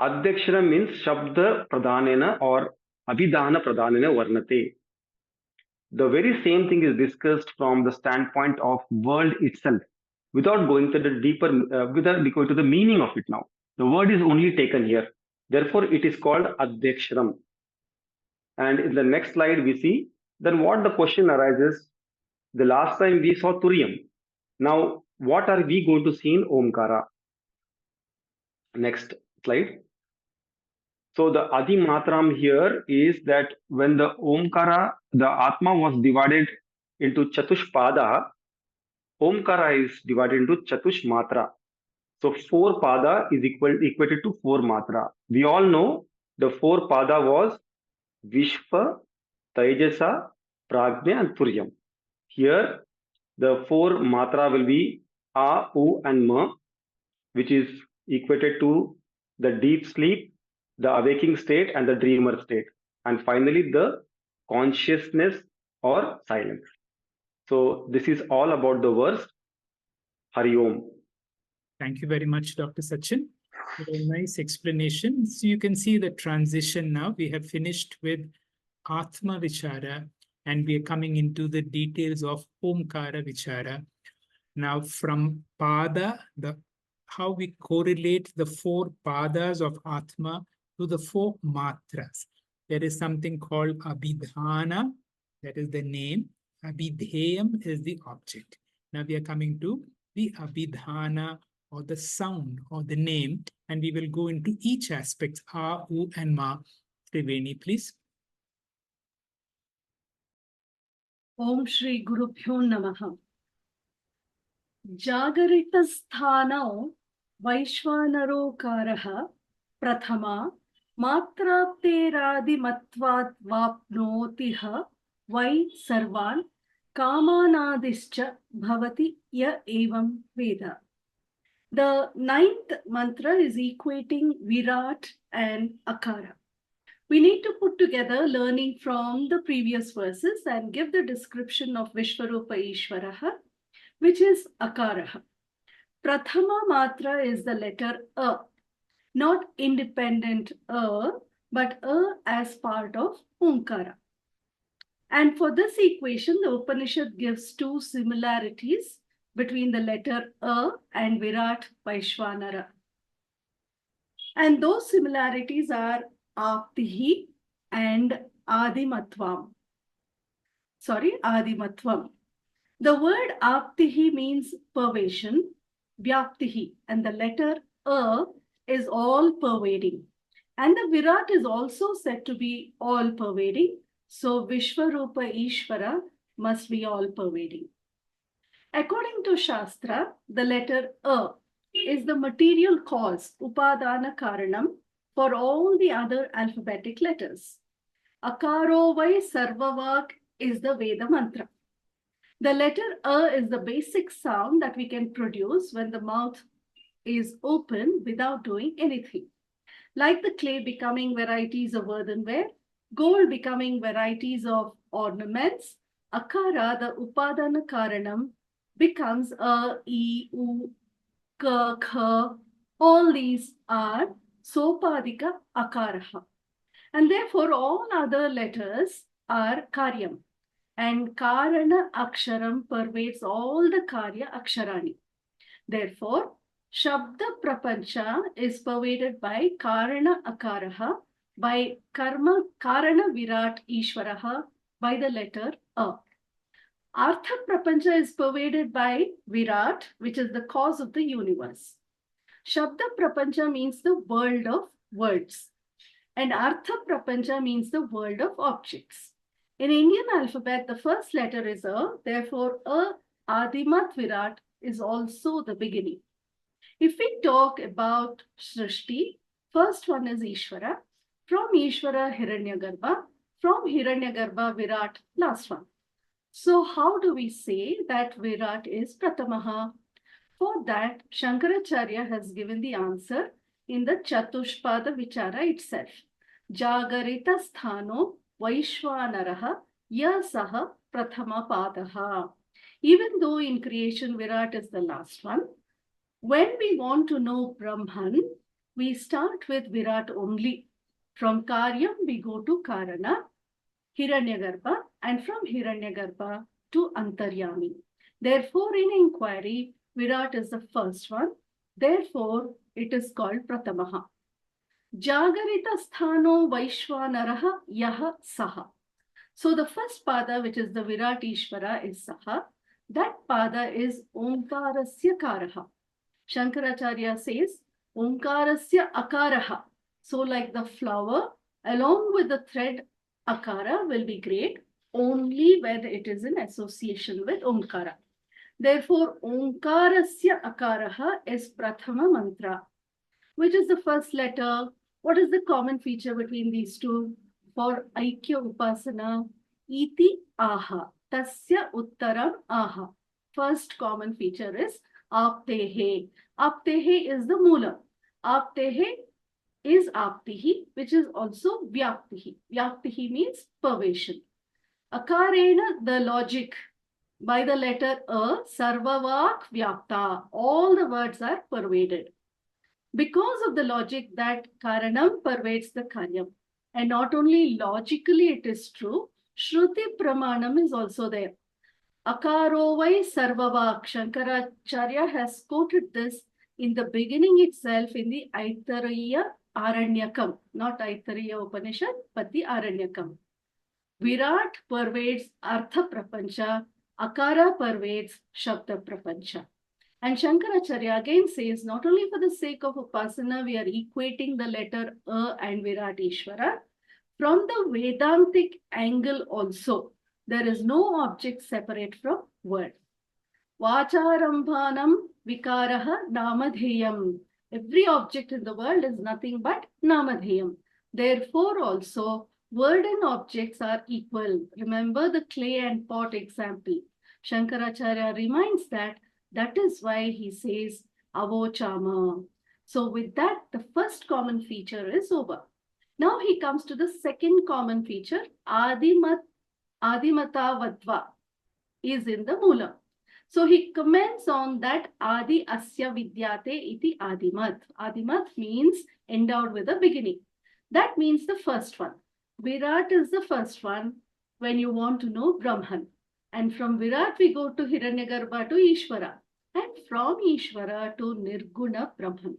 Adyaksharam means Shabda Pradhanena or Abhidhana Pradhanena Varnate. The very same thing is discussed from the standpoint of world itself, without going to the deeper, without going to the meaning of it now. The word is only taken here. Therefore, it is called Adyaksharam. And in the next slide, we see then what the question arises. The last time we saw Turiyam. Now, what are we going to see in Omkara? Next slide. So the Adi Matram here is that when the Omkara, the Atma was divided into Chatushpada, Omkara is divided into Chatush Matra. So 4 Pada is equated to 4 Matra. We all know the 4 Pada was Vishva, Taijasa, Prajna and Turyam. Here the 4 Matra will be A, U and Ma, which is equated to the deep sleep, the awaking state and the dreamer state. And finally the consciousness or silence. So this is all about the verse Hari Om. Thank you very much, Dr. Sachin. Very nice explanation. So you can see the transition now. We have finished with Atma Vichara and we are coming into the details of Omkara Vichara. Now from Pada, how we correlate the 4 Padas of Atma to the 4 Matras. There is something called Abhidhana, that is the name. Abhidheyam is the object. Now we are coming to the Abhidhana or the sound or the name, and we will go into each aspect, A, U and Ma. Triveni, please. Om Shri Gurubhyo Namaha. Jagarita-sthanau Vaishvanarokaraha Prathama Matrapteradimatvat Vapnotiha Vai Sarvan Kamanadischa Bhavati Ya Evam Veda. The 9th mantra is equating Virat and Akara. We need to put together learning from the previous verses and give the description of Vishvarupa Ishvaraha, which is Akaraha. Prathama Matra is the letter A, not independent A, but A as part of Omkara. And for this equation, the Upanishad gives 2 similarities between the letter A and Virat Vaishvanara. And those similarities are Aptihi and Adimatvam. Adimatvam. The word Aptihi means pervasion, Vyaptihi, and the letter A is all pervading. And the Virat is also said to be all pervading. So Vishvarupa Ishvara must be all pervading. According to Shastra, the letter A is the material cause, Upadana Karanam, for all the other alphabetic letters. Akaro Vai Sarvavak is the Veda mantra. The letter A is the basic sound that we can produce when the mouth is open without doing anything. Like the clay becoming varieties of earthenware, gold becoming varieties of ornaments, Akara, the Upadana Karanam, becomes A, E, U, K, Kha. All these are Sopadika Akaraha. And therefore, all other letters are Karyam. And Karana Aksharam pervades all the Karya Aksharani. Therefore, Shabda Prapancha is pervaded by Karana Akaraha, by Karana Virat Ishvaraha, by the letter A. Artha Prapancha is pervaded by Virat, which is the cause of the universe. Shabda Prapancha means the world of words. And Artha Prapancha means the world of objects. In Indian alphabet, the first letter is A. Therefore, A Adimat Virat is also the beginning. If we talk about Srishti, first one is Ishvara. From Ishvara, Hiranyagarbha. From Hiranyagarbha, Virat, last one. So how do we say that Virat is Pratamaha? For that, Shankaracharya has given the answer in the Chatushpada Vichara itself. Jagarita sthano Vaishwanaraha yasaha Prathama Padaha. Even though in creation Virat is the last one, when we want to know Brahman, we start with Virat only. From Karyam, we go to Karana, Hiranyagarbha, and from Hiranyagarbha to Antaryami. Therefore, in inquiry, Virat is the first one. Therefore, it is called Pratamaha. Jagarita sthano Vaishwanaraha yaha saha. So the first pada, which is the Virat Ishvara, is saha. That pada is Omkarasya Karaha. Shankaracharya says Omkarasya Akaraha. So like the flower, along with the thread, Akara will be great only when it is in association with Omkara. Therefore, Omkarasya Akaraha is Prathama Mantra. Which is the first letter? What is the common feature between these two? For Aikya Upasana, Iti Aha, Tasya Uttaram Aha. First common feature is Aptehe. Aptehe is the Mula. Aptehe is Aptihi, which is also Vyaptihi. Vyaptihi means pervasion. Akarena, the logic. By the letter A, Sarvavak Vyapta. All the words are pervaded. Because of the logic that Karanam pervades the Karyam. And not only logically it is true, Shruti Pramanam is also there. Akaro vai sarvavak. Shankaracharya has quoted this in the beginning itself in the Aitariya Aranyakam. Not Aitariya Upanishad, but the Aranyakam. Virat pervades Artha Prapancha. Akara pervades Shabda Prapancha. And Shankaracharya again says, not only for the sake of Upasana, we are equating the letter A and Virat Ishvara. From the Vedantic angle also, there is no object separate from word. Vacharambhanam vikaraha namadheyam. Every object in the world is nothing but namadheyam. Therefore also, word and objects are equal. Remember the clay and pot example. Shankaracharya reminds that is why he says avochama. So with that, the first common feature is over. Now he comes to the second common feature, Adimata Vadva is in the Mula. So he comments on that Adi Asya Vidyate iti Adimat. Adimat means endowed with a beginning. That means the first one. Virat is the first one when you want to know Brahman. And from Virat we go to Hiranyagarbha to Ishvara. And from Ishvara to Nirguna Brahman.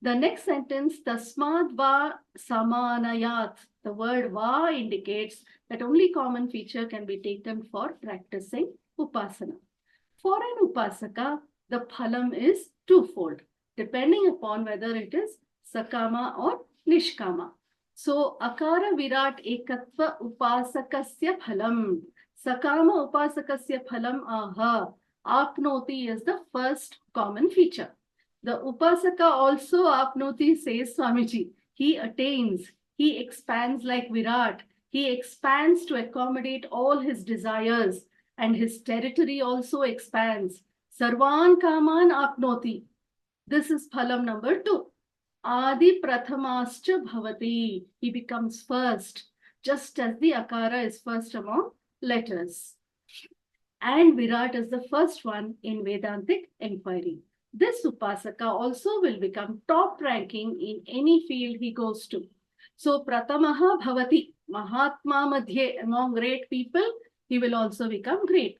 The next sentence, Tasmad va samanayat. The word va indicates that only common feature can be taken for practicing upasana. For an upasaka, the phalam is twofold, depending upon whether it is sakama or nishkama. So, akara virat ekatva upasakasya phalam. Sakama upasakasya phalam aha. Apnoti is the first common feature. The Upasaka also Apnoti says Swamiji. He attains, he expands like Virat. He expands to accommodate all his desires and his territory also expands. Sarvan Kaman Apnoti. This is phalam number 2. Adi Prathamascha Bhavati. He becomes first, just as the Akara is first among letters. And Virat is the first one in Vedantic inquiry. This Upasaka also will become top ranking in any field he goes to. So Pratamaha Bhavati, Mahatma Madhye, among great people, he will also become great.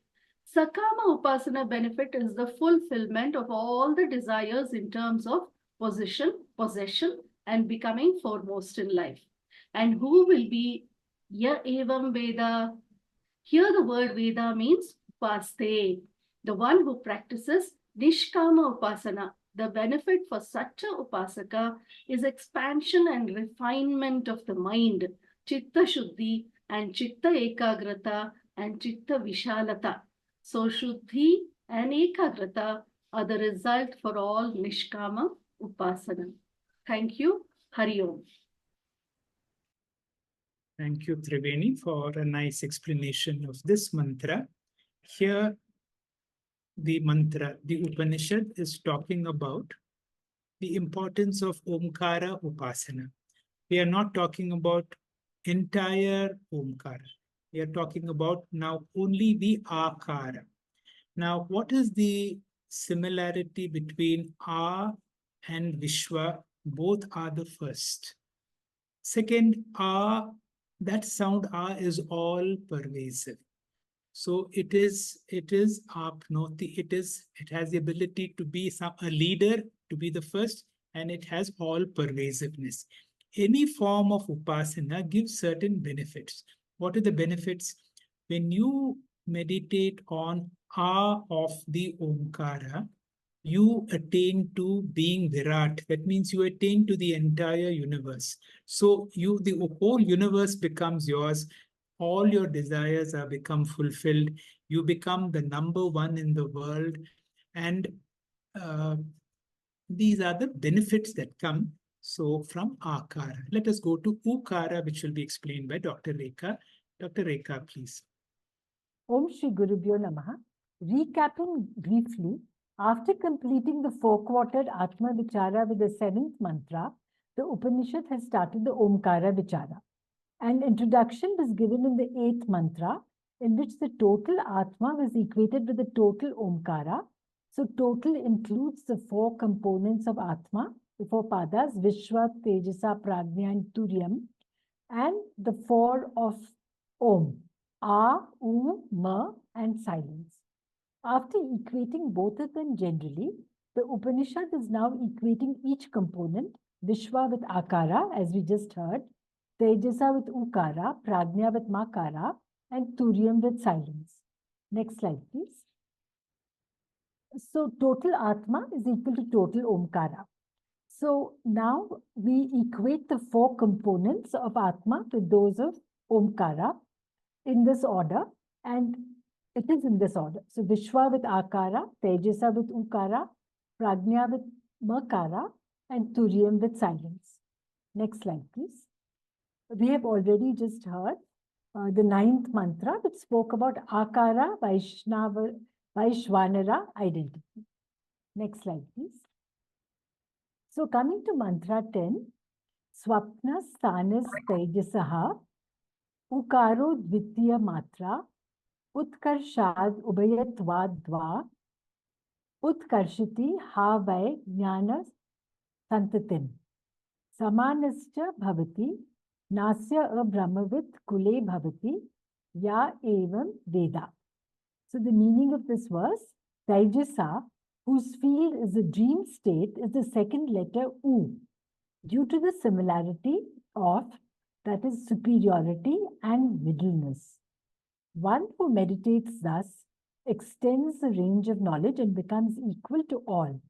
Sakama Upasana benefit is the fulfillment of all the desires in terms of position, possession, and becoming foremost in life. And who will be Ya Evam Veda? Here the word Veda means Upaste, the one who practices Nishkama Upasana. The benefit for such a Upasaka is expansion and refinement of the mind, Chitta Shuddhi and Chitta Ekagrata and Chitta Vishalata. So Shuddhi and Ekagrata are the result for all Thank you, Triveni, for a nice explanation of this mantra. Here, the mantra, the Upanishad is talking about the importance of Omkara Upasana. We are not talking about entire Omkara. We are talking about now only the Akara. Now, what is the similarity between A and Vishwa? Both are the first. Second, A, that sound A is all pervasive. So it is apnoti, it has the ability to be a leader, to be the first, and it has all pervasiveness. Any form of upasana gives certain benefits. What are the benefits? When you meditate on A of the Omkara, you attain to being Virat. That means you attain to the entire universe. So the whole universe becomes yours. All your desires are become fulfilled. You become the number one in the world. And these are the benefits that come. So from Akara. Let us go to Ukara, which will be explained by Dr. Rekha. Dr. Rekha, please. Om Shri Gurubhyo Namaha. Recapping briefly, after completing the four-quartered Atma Vichara with the seventh mantra, the Upanishad has started the Omkara Vichara. An introduction was given in the eighth mantra, in which the total Atma was equated with the total Omkara. So total includes the four components of Atma, the four padas, Vishwa, Tejasa, Prajna, and Turyam, and the four of Om, A, U, Ma, and silence. After equating both of them generally, the Upanishad is now equating each component, Vishwa with Akara, as we just heard, Tejasa with Ukara, Prajna with Makara, and Turyam with silence. Next slide, please. So total Atma is equal to total Omkara. So now we equate the four components of Atma with those of Omkara in this order, and it is in this order. So Vishwa with Akara, Tejasa with Ukara, Prajna with Makara, and Turyam with silence. Next slide, please. We have already just heard the ninth mantra, which spoke about Akara, Vaishvanara identity. Next slide, please. So coming to mantra 10, Swapna Sthanas Tejasaha, Ukaro Dvitiya Matra, Utkarshad Ubayatvad Dva, Utkarshiti Havai Jnana Santatim, Samanascha Bhavati, Nasya Abrahmavit Kule Bhavati, Ya Evam Veda. So the meaning of this verse, Tejasa, whose field is the dream state, is the second letter U, due to the similarity of, that is, superiority and middleness. One who meditates thus extends the range of knowledge and becomes equal to all.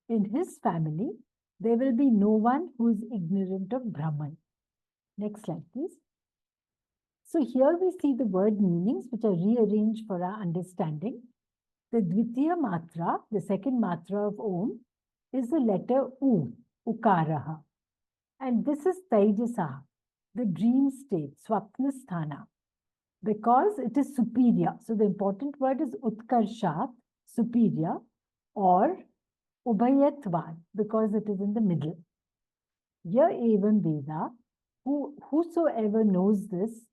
In his family, there will be no one who is ignorant of Brahman. Next slide, please. So here we see the word meanings which are rearranged for our understanding. The Dvitiya Matra, the second Matra of Om, is the letter U, Ukaraha. And this is Tejasa, the dream state, Swapnasthana, because it is superior. So the important word is Utkarshat, superior, or Ubayatvad, because it is in the middle. Ya Evam Veda, whosoever knows this,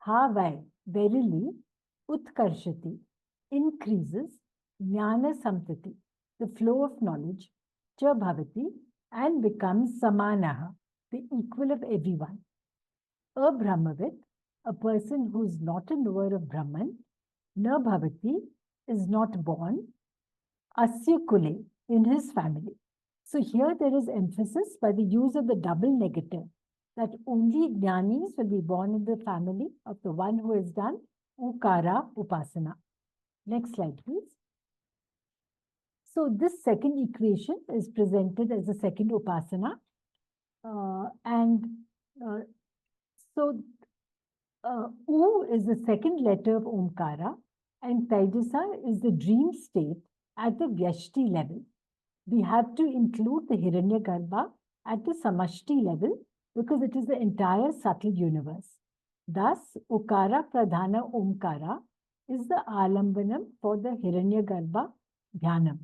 Havai, verily, Utkarshati, increases, Jnana Samtati, the flow of knowledge, Cha Bhavati, and becomes Samanaha, the equal of everyone. A Brahmavit, a person who is not a knower of Brahman, Na Bhavati, is not born, Asya Kule, in his family. So here there is emphasis by the use of the double negative, that only Jnanis will be born in the family of the one who has done Ukara Upasana. Next slide, please. So this second equation is presented as the second Upasana. U is the second letter of Omkara, and Tejasa is the dream state at the Vyashti level. We have to include the Hiranyagarbha at the Samashti level, because it is the entire subtle universe. Thus, Ukara Pradhana Omkara is the Alambanam for the Hiranyagarbha Dhyanam.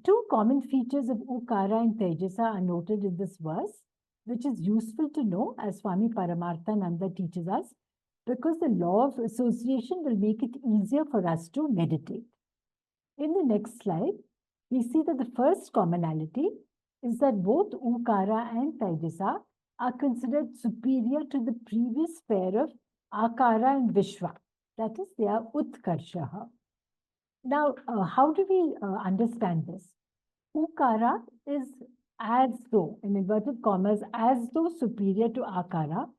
Two common features of Ukara and Tejasa are noted in this verse, which is useful to know as Swami Paramarthananda teaches us, because the law of association will make it easier for us to meditate. In the next slide, we see that the first commonality is that both Ukara and Tejasa are considered superior to the previous pair of Akara and Vishwa. That is, they are Utkarshaha. Now, how do we understand this? Ukara is as though, in inverted commas, as though superior to Akara,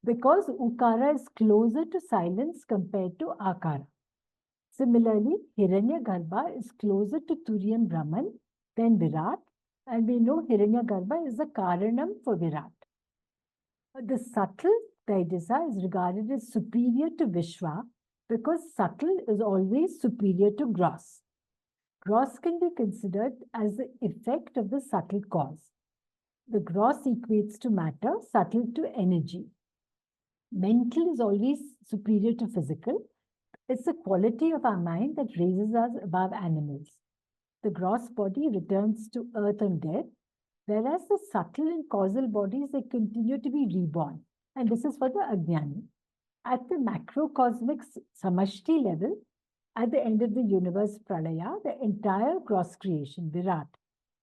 because Ukara is closer to silence compared to Akara. Similarly, Hiranyagarbha is closer to Turyam Brahman than Virat, and we know Hiranyagarbha is the Karanam for Virat. The subtle Tejasa is regarded as superior to Vishwa because subtle is always superior to gross. Gross can be considered as the effect of the subtle cause. The gross equates to matter, subtle to energy. Mental is always superior to physical. It's the quality of our mind that raises us above animals. The gross body returns to earth and death, whereas the subtle and causal bodies, they continue to be reborn. And this is for the Ajnani. At the macrocosmic samashti level, at the end of the universe pralaya, the entire gross creation, Virat,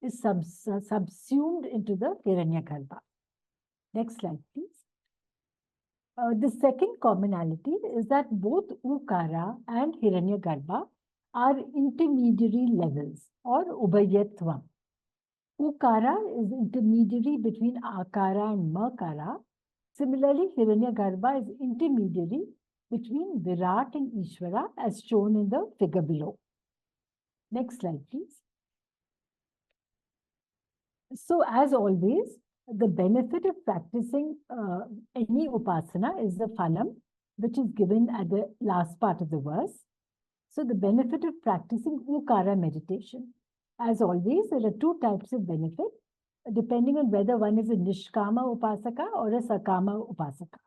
is subsumed into the Hiranyagarbha. Next slide, please. The second commonality is that both Ukara and Hiranyagarbha are intermediary levels or Ubhayatvam. Ukara is intermediary between Akara and Makara. Similarly, Hiranyagarbha is intermediary between Virat and Ishvara as shown in the figure below. Next slide, please. So, as always, the benefit of practicing any upasana is the phalam, which is given at the last part of the verse. So, the benefit of practicing Ukara meditation. As always, there are two types of benefit, depending on whether one is a Nishkama Upasaka or a Sakama Upasaka.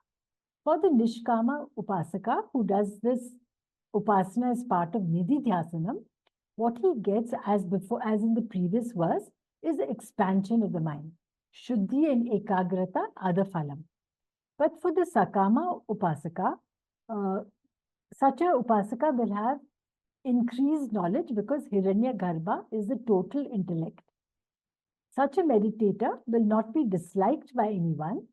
For the Nishkama Upasaka, who does this upasana as part of Nidhi Dhyasanam, what he gets as before, as in the previous verse, is the expansion of the mind. Shuddhi and Ekagrata are the phalam. But for the Sakama Upasaka, such a Upasaka will have increased knowledge because Hiranyagarbha is the total intellect. Such a meditator will not be disliked by anyone.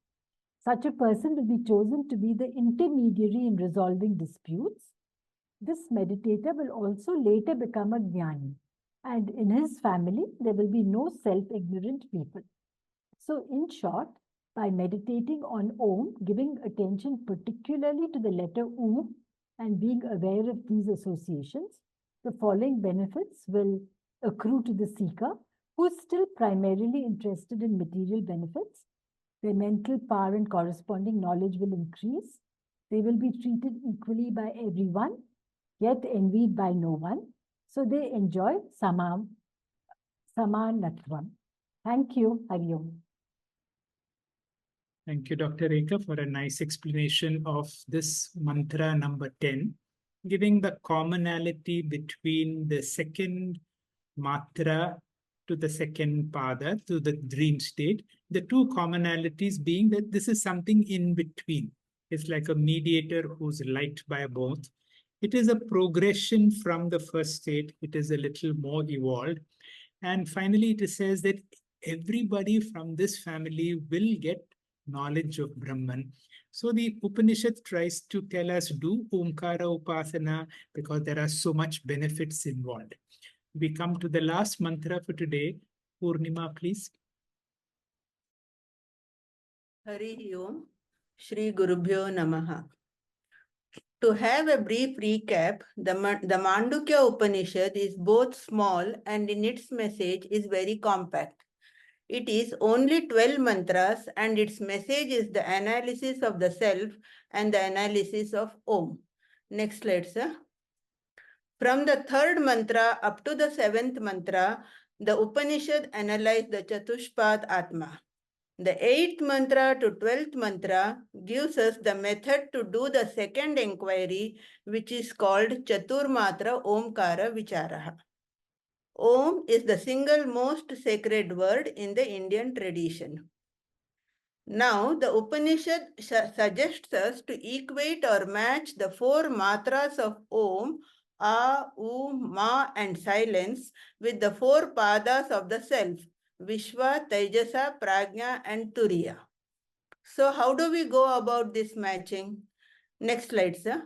Such a person will be chosen to be the intermediary in resolving disputes. This meditator will also later become a jnani, and in his family there will be no self-ignorant people. So in short, by meditating on Om, giving attention particularly to the letter U and being aware of these associations, the following benefits will accrue to the seeker who is still primarily interested in material benefits. Their mental power and corresponding knowledge will increase. They will be treated equally by everyone, yet envied by no one. So they enjoy samanatvam. Thank you. Hari Om. Thank you, Dr. Rekha, for a nice explanation of this mantra number 10, giving the commonality between the second matra to the second pada, to the dream state. The two commonalities being that this is something in between. It's like a mediator who's liked by both. It is a progression from the first state. It is a little more evolved. And finally, it says that everybody from this family will get knowledge of Brahman. So the Upanishad tries to tell us do Omkara Upasana because there are so much benefits involved. We come to the last mantra for today. Purnima, please. Hari Om, Shri Gurubhyo Namaha. To have a brief recap, the Mandukya Upanishad is both small and in its message is very compact. It is only 12 mantras and its message is the analysis of the self and the analysis of Om. Next slide, sir. From the third mantra up to the seventh mantra, the Upanishad analyzed the Chatushpad Atma. The 8th mantra to 12th mantra gives us the method to do the second inquiry, which is called Chaturmatra Omkara Vicharaha. Om is the single most sacred word in the Indian tradition. Now, the Upanishad suggests us to equate or match the 4 matras of Om, A, U, Ma, and silence with the 4 padas of the self, Vishwa, Taijasa, Prajna, and Turiya. So, how do we go about this matching? Next slide, sir.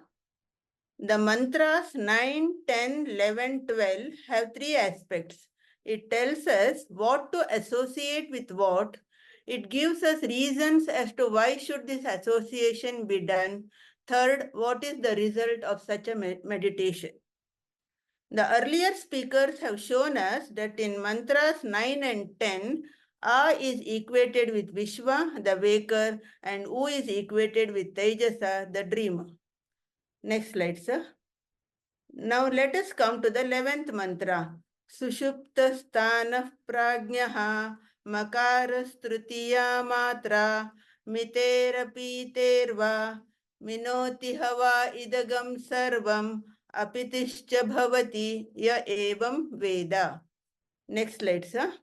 The mantras 9, 10, 11, 12 have 3 aspects. It tells us what to associate with what. It gives us reasons as to why should this association be done. Third, what is the result of such a meditation? The earlier speakers have shown us that in mantras 9 and 10, A is equated with Vishwa, the waker, and U is equated with Taijasa, the dreamer. Next slide, sir. Now let us come to the 11th mantra. Sushupta sthanah prajnaha makarastrutiya matra mitera piterva minoti hava idagam sarvam apitischa bhavati ya evam veda. Next slide, sir.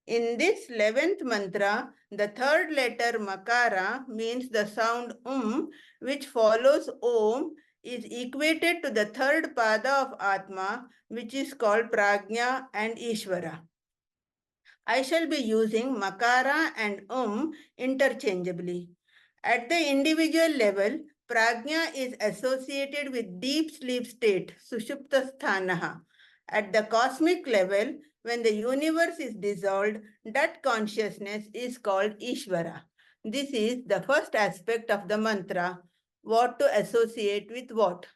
In this 11th mantra, the third letter makara means the sound which follows om is equated to the third pada of Atma, which is called Prajna and Ishvara. I shall be using makara and interchangeably. At the individual level, Prajna is associated with deep sleep state, Sushupta Sthanaha. At the cosmic level, when the universe is dissolved, that consciousness is called Ishvara. This is the first aspect of the mantra, what to associate with what.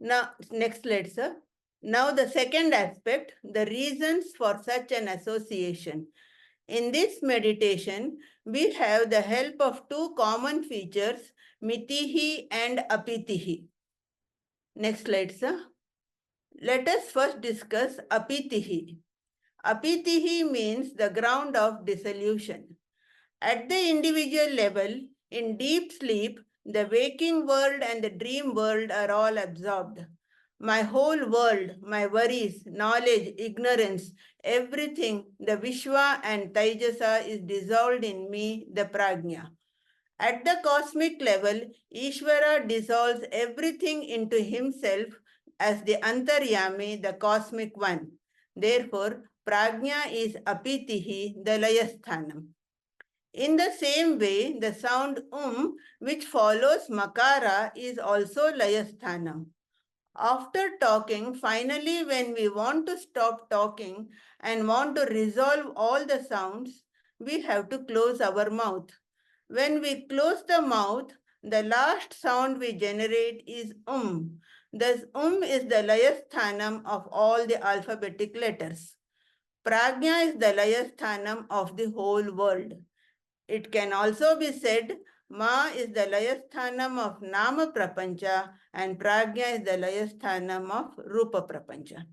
Now, next slide, sir. Now, the second aspect, the reasons for such an association. In this meditation, we have the help of 2 common features, mitihi and apitihi. Next slide, sir. Let us first discuss apitihi. Apitihi means the ground of dissolution. At the individual level, in deep sleep, the waking world and the dream world are all absorbed. My whole world, my worries, knowledge, ignorance, everything, the Vishwa and Taijasa is dissolved in me, the Prajna. At the cosmic level, Ishvara dissolves everything into himself as the Antaryami, the cosmic one. Therefore, Prajna is apitihi, the layasthanam. In the same way, the sound which follows makara is also layasthanam. After talking, finally, when we want to stop talking and want to resolve all the sounds, we have to close our mouth. When we close the mouth, the last sound we generate is Thus, is the layasthanam of all the alphabetic letters. Prajna is the layasthanam of the whole world. It can also be said, Ma is the layasthanam of Nama Prapancha and Prajna is the layasthanam of Rupa Prapancha.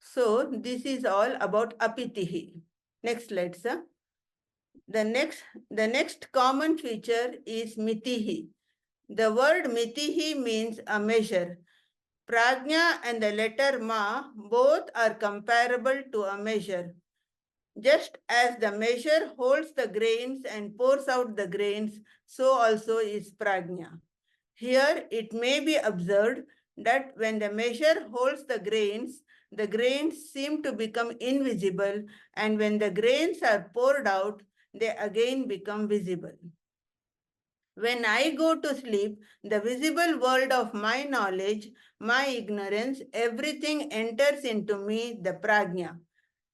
So, this is all about apitihi. Next slide, sir. The next common feature is mitihi. The word mitihi means a measure. Prajna and the letter Ma both are comparable to a measure. Just as the measure holds the grains and pours out the grains, so also is Prajna. Here it may be observed that when the measure holds the grains seem to become invisible, and when the grains are poured out, they again become visible. When I go to sleep, the visible world of my knowledge, my ignorance, everything enters into me, the Prajna.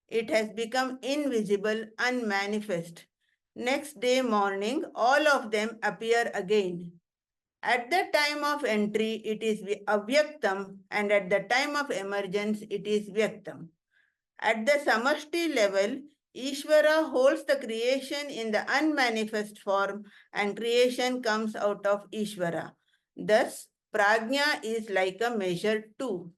It has become invisible, unmanifest. Next day morning, all of them appear again. At the time of entry, it is avyaktam, and at the time of emergence, it is vyaktam. At the samashti level, Ishvara holds the creation in the unmanifest form, and creation comes out of Ishvara. Thus, Prajna is like a measure too.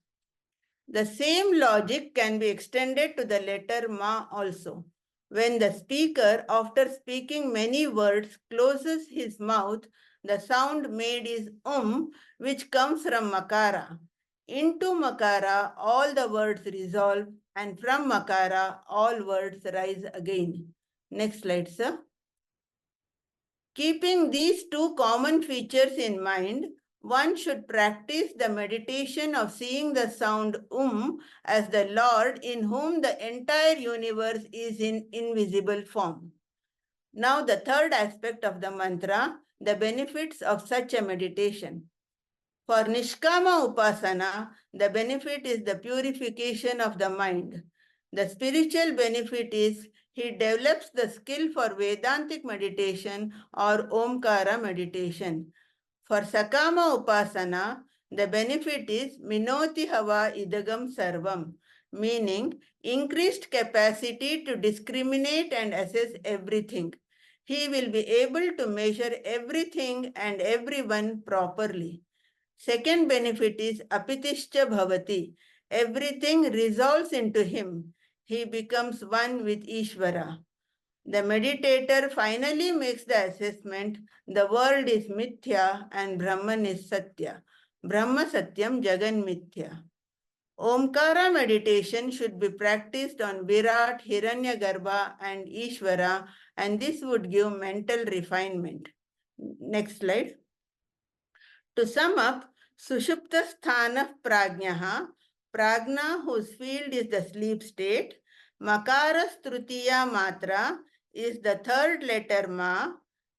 The same logic can be extended to the letter Ma also. When the speaker, after speaking many words, closes his mouth, the sound made is which comes from Makara. Into Makara, all the words resolve, and from Makara, all words rise again. Next slide, sir. Keeping these two common features in mind, one should practice the meditation of seeing the sound as the Lord in whom the entire universe is in invisible form. Now, the third aspect of the mantra, the benefits of such a meditation. For Nishkama Upasana, the benefit is the purification of the mind. The spiritual benefit is he develops the skill for Vedantic meditation or Omkara meditation. For Sakama Upasana, the benefit is Minoti Hava Idagam Sarvam, meaning increased capacity to discriminate and assess everything. He will be able to measure everything and everyone properly. Second benefit is Apitishcha Bhavati. Everything resolves into him. He becomes one with Ishvara. The meditator finally makes the assessment, the world is Mithya and Brahman is Satya. Brahma Satyam Jagan Mithya. Omkara meditation should be practiced on Virat, Hiranyagarbha and Ishvara, and this would give mental refinement. Next slide. To sum up, Sushupta Sthana Prajnaha, Prajna whose field is the sleep state, Makara Strutiya Matra is the third letter Ma,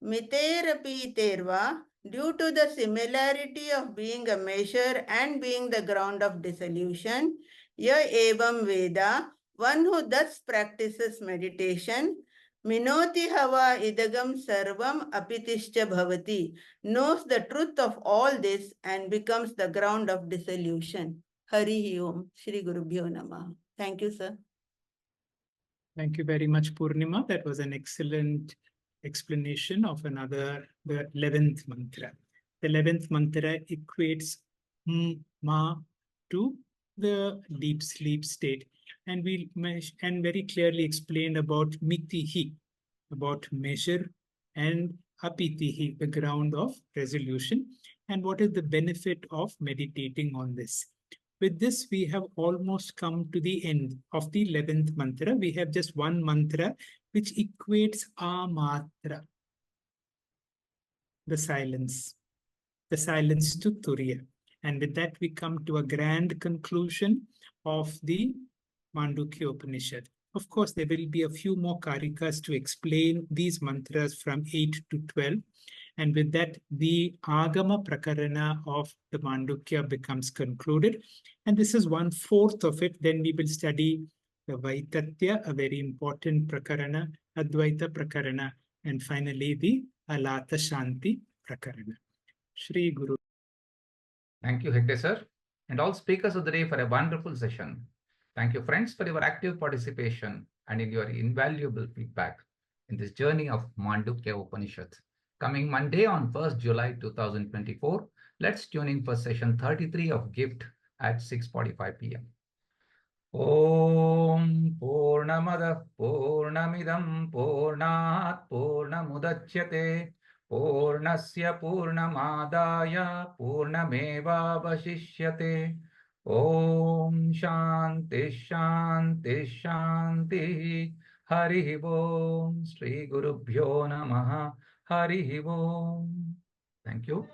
Miterapi Terva, due to the similarity of being a measure and being the ground of dissolution, Ya Evam Veda, one who thus practices meditation, Minoti Hava Idagam Sarvam Apitischa Bhavati, knows the truth of all this and becomes the ground of dissolution. Hari Om, Shri Gurubhyo Namah. Thank you, sir. Thank you very much, Purnima. That was an excellent explanation of the 11th mantra. The 11th mantra equates Ma to the deep sleep state. And very clearly explained about Mitihi, about measure, and Apitihi, the ground of resolution, and what is the benefit of meditating on this. With this, we have almost come to the end of the 11th mantra. We have just one mantra which equates Amatra, the silence to Turiya. And with that, we come to a grand conclusion of the Mandukya Upanishad. Of course, there will be a few more Karikas to explain these mantras from 8 to 12. And with that, the Agama Prakarana of the Mandukya becomes concluded. And this is 1/4 of it. Then we will study the Vaitatya, a very important Prakarana, Advaita Prakarana, and finally the Alata Shanti Prakarana. Shri Guru. Thank you, Hegde sir, and all speakers of the day for a wonderful session. Thank you, friends, for your active participation and in your invaluable feedback in this journey of Mandukya Upanishad. Coming Monday on 1st July 2024, let's tune in for session 33 of GIFT at 6:45 p.m. Om Purnamada Purnamidam Purnat Purnamudachyate Purnasya Purnamadaya Purnamevavashishyate. Om Shanti Shanti Shanti. Hari Om. Shri Gurubhyo Namaha. Hari Om. Thank you.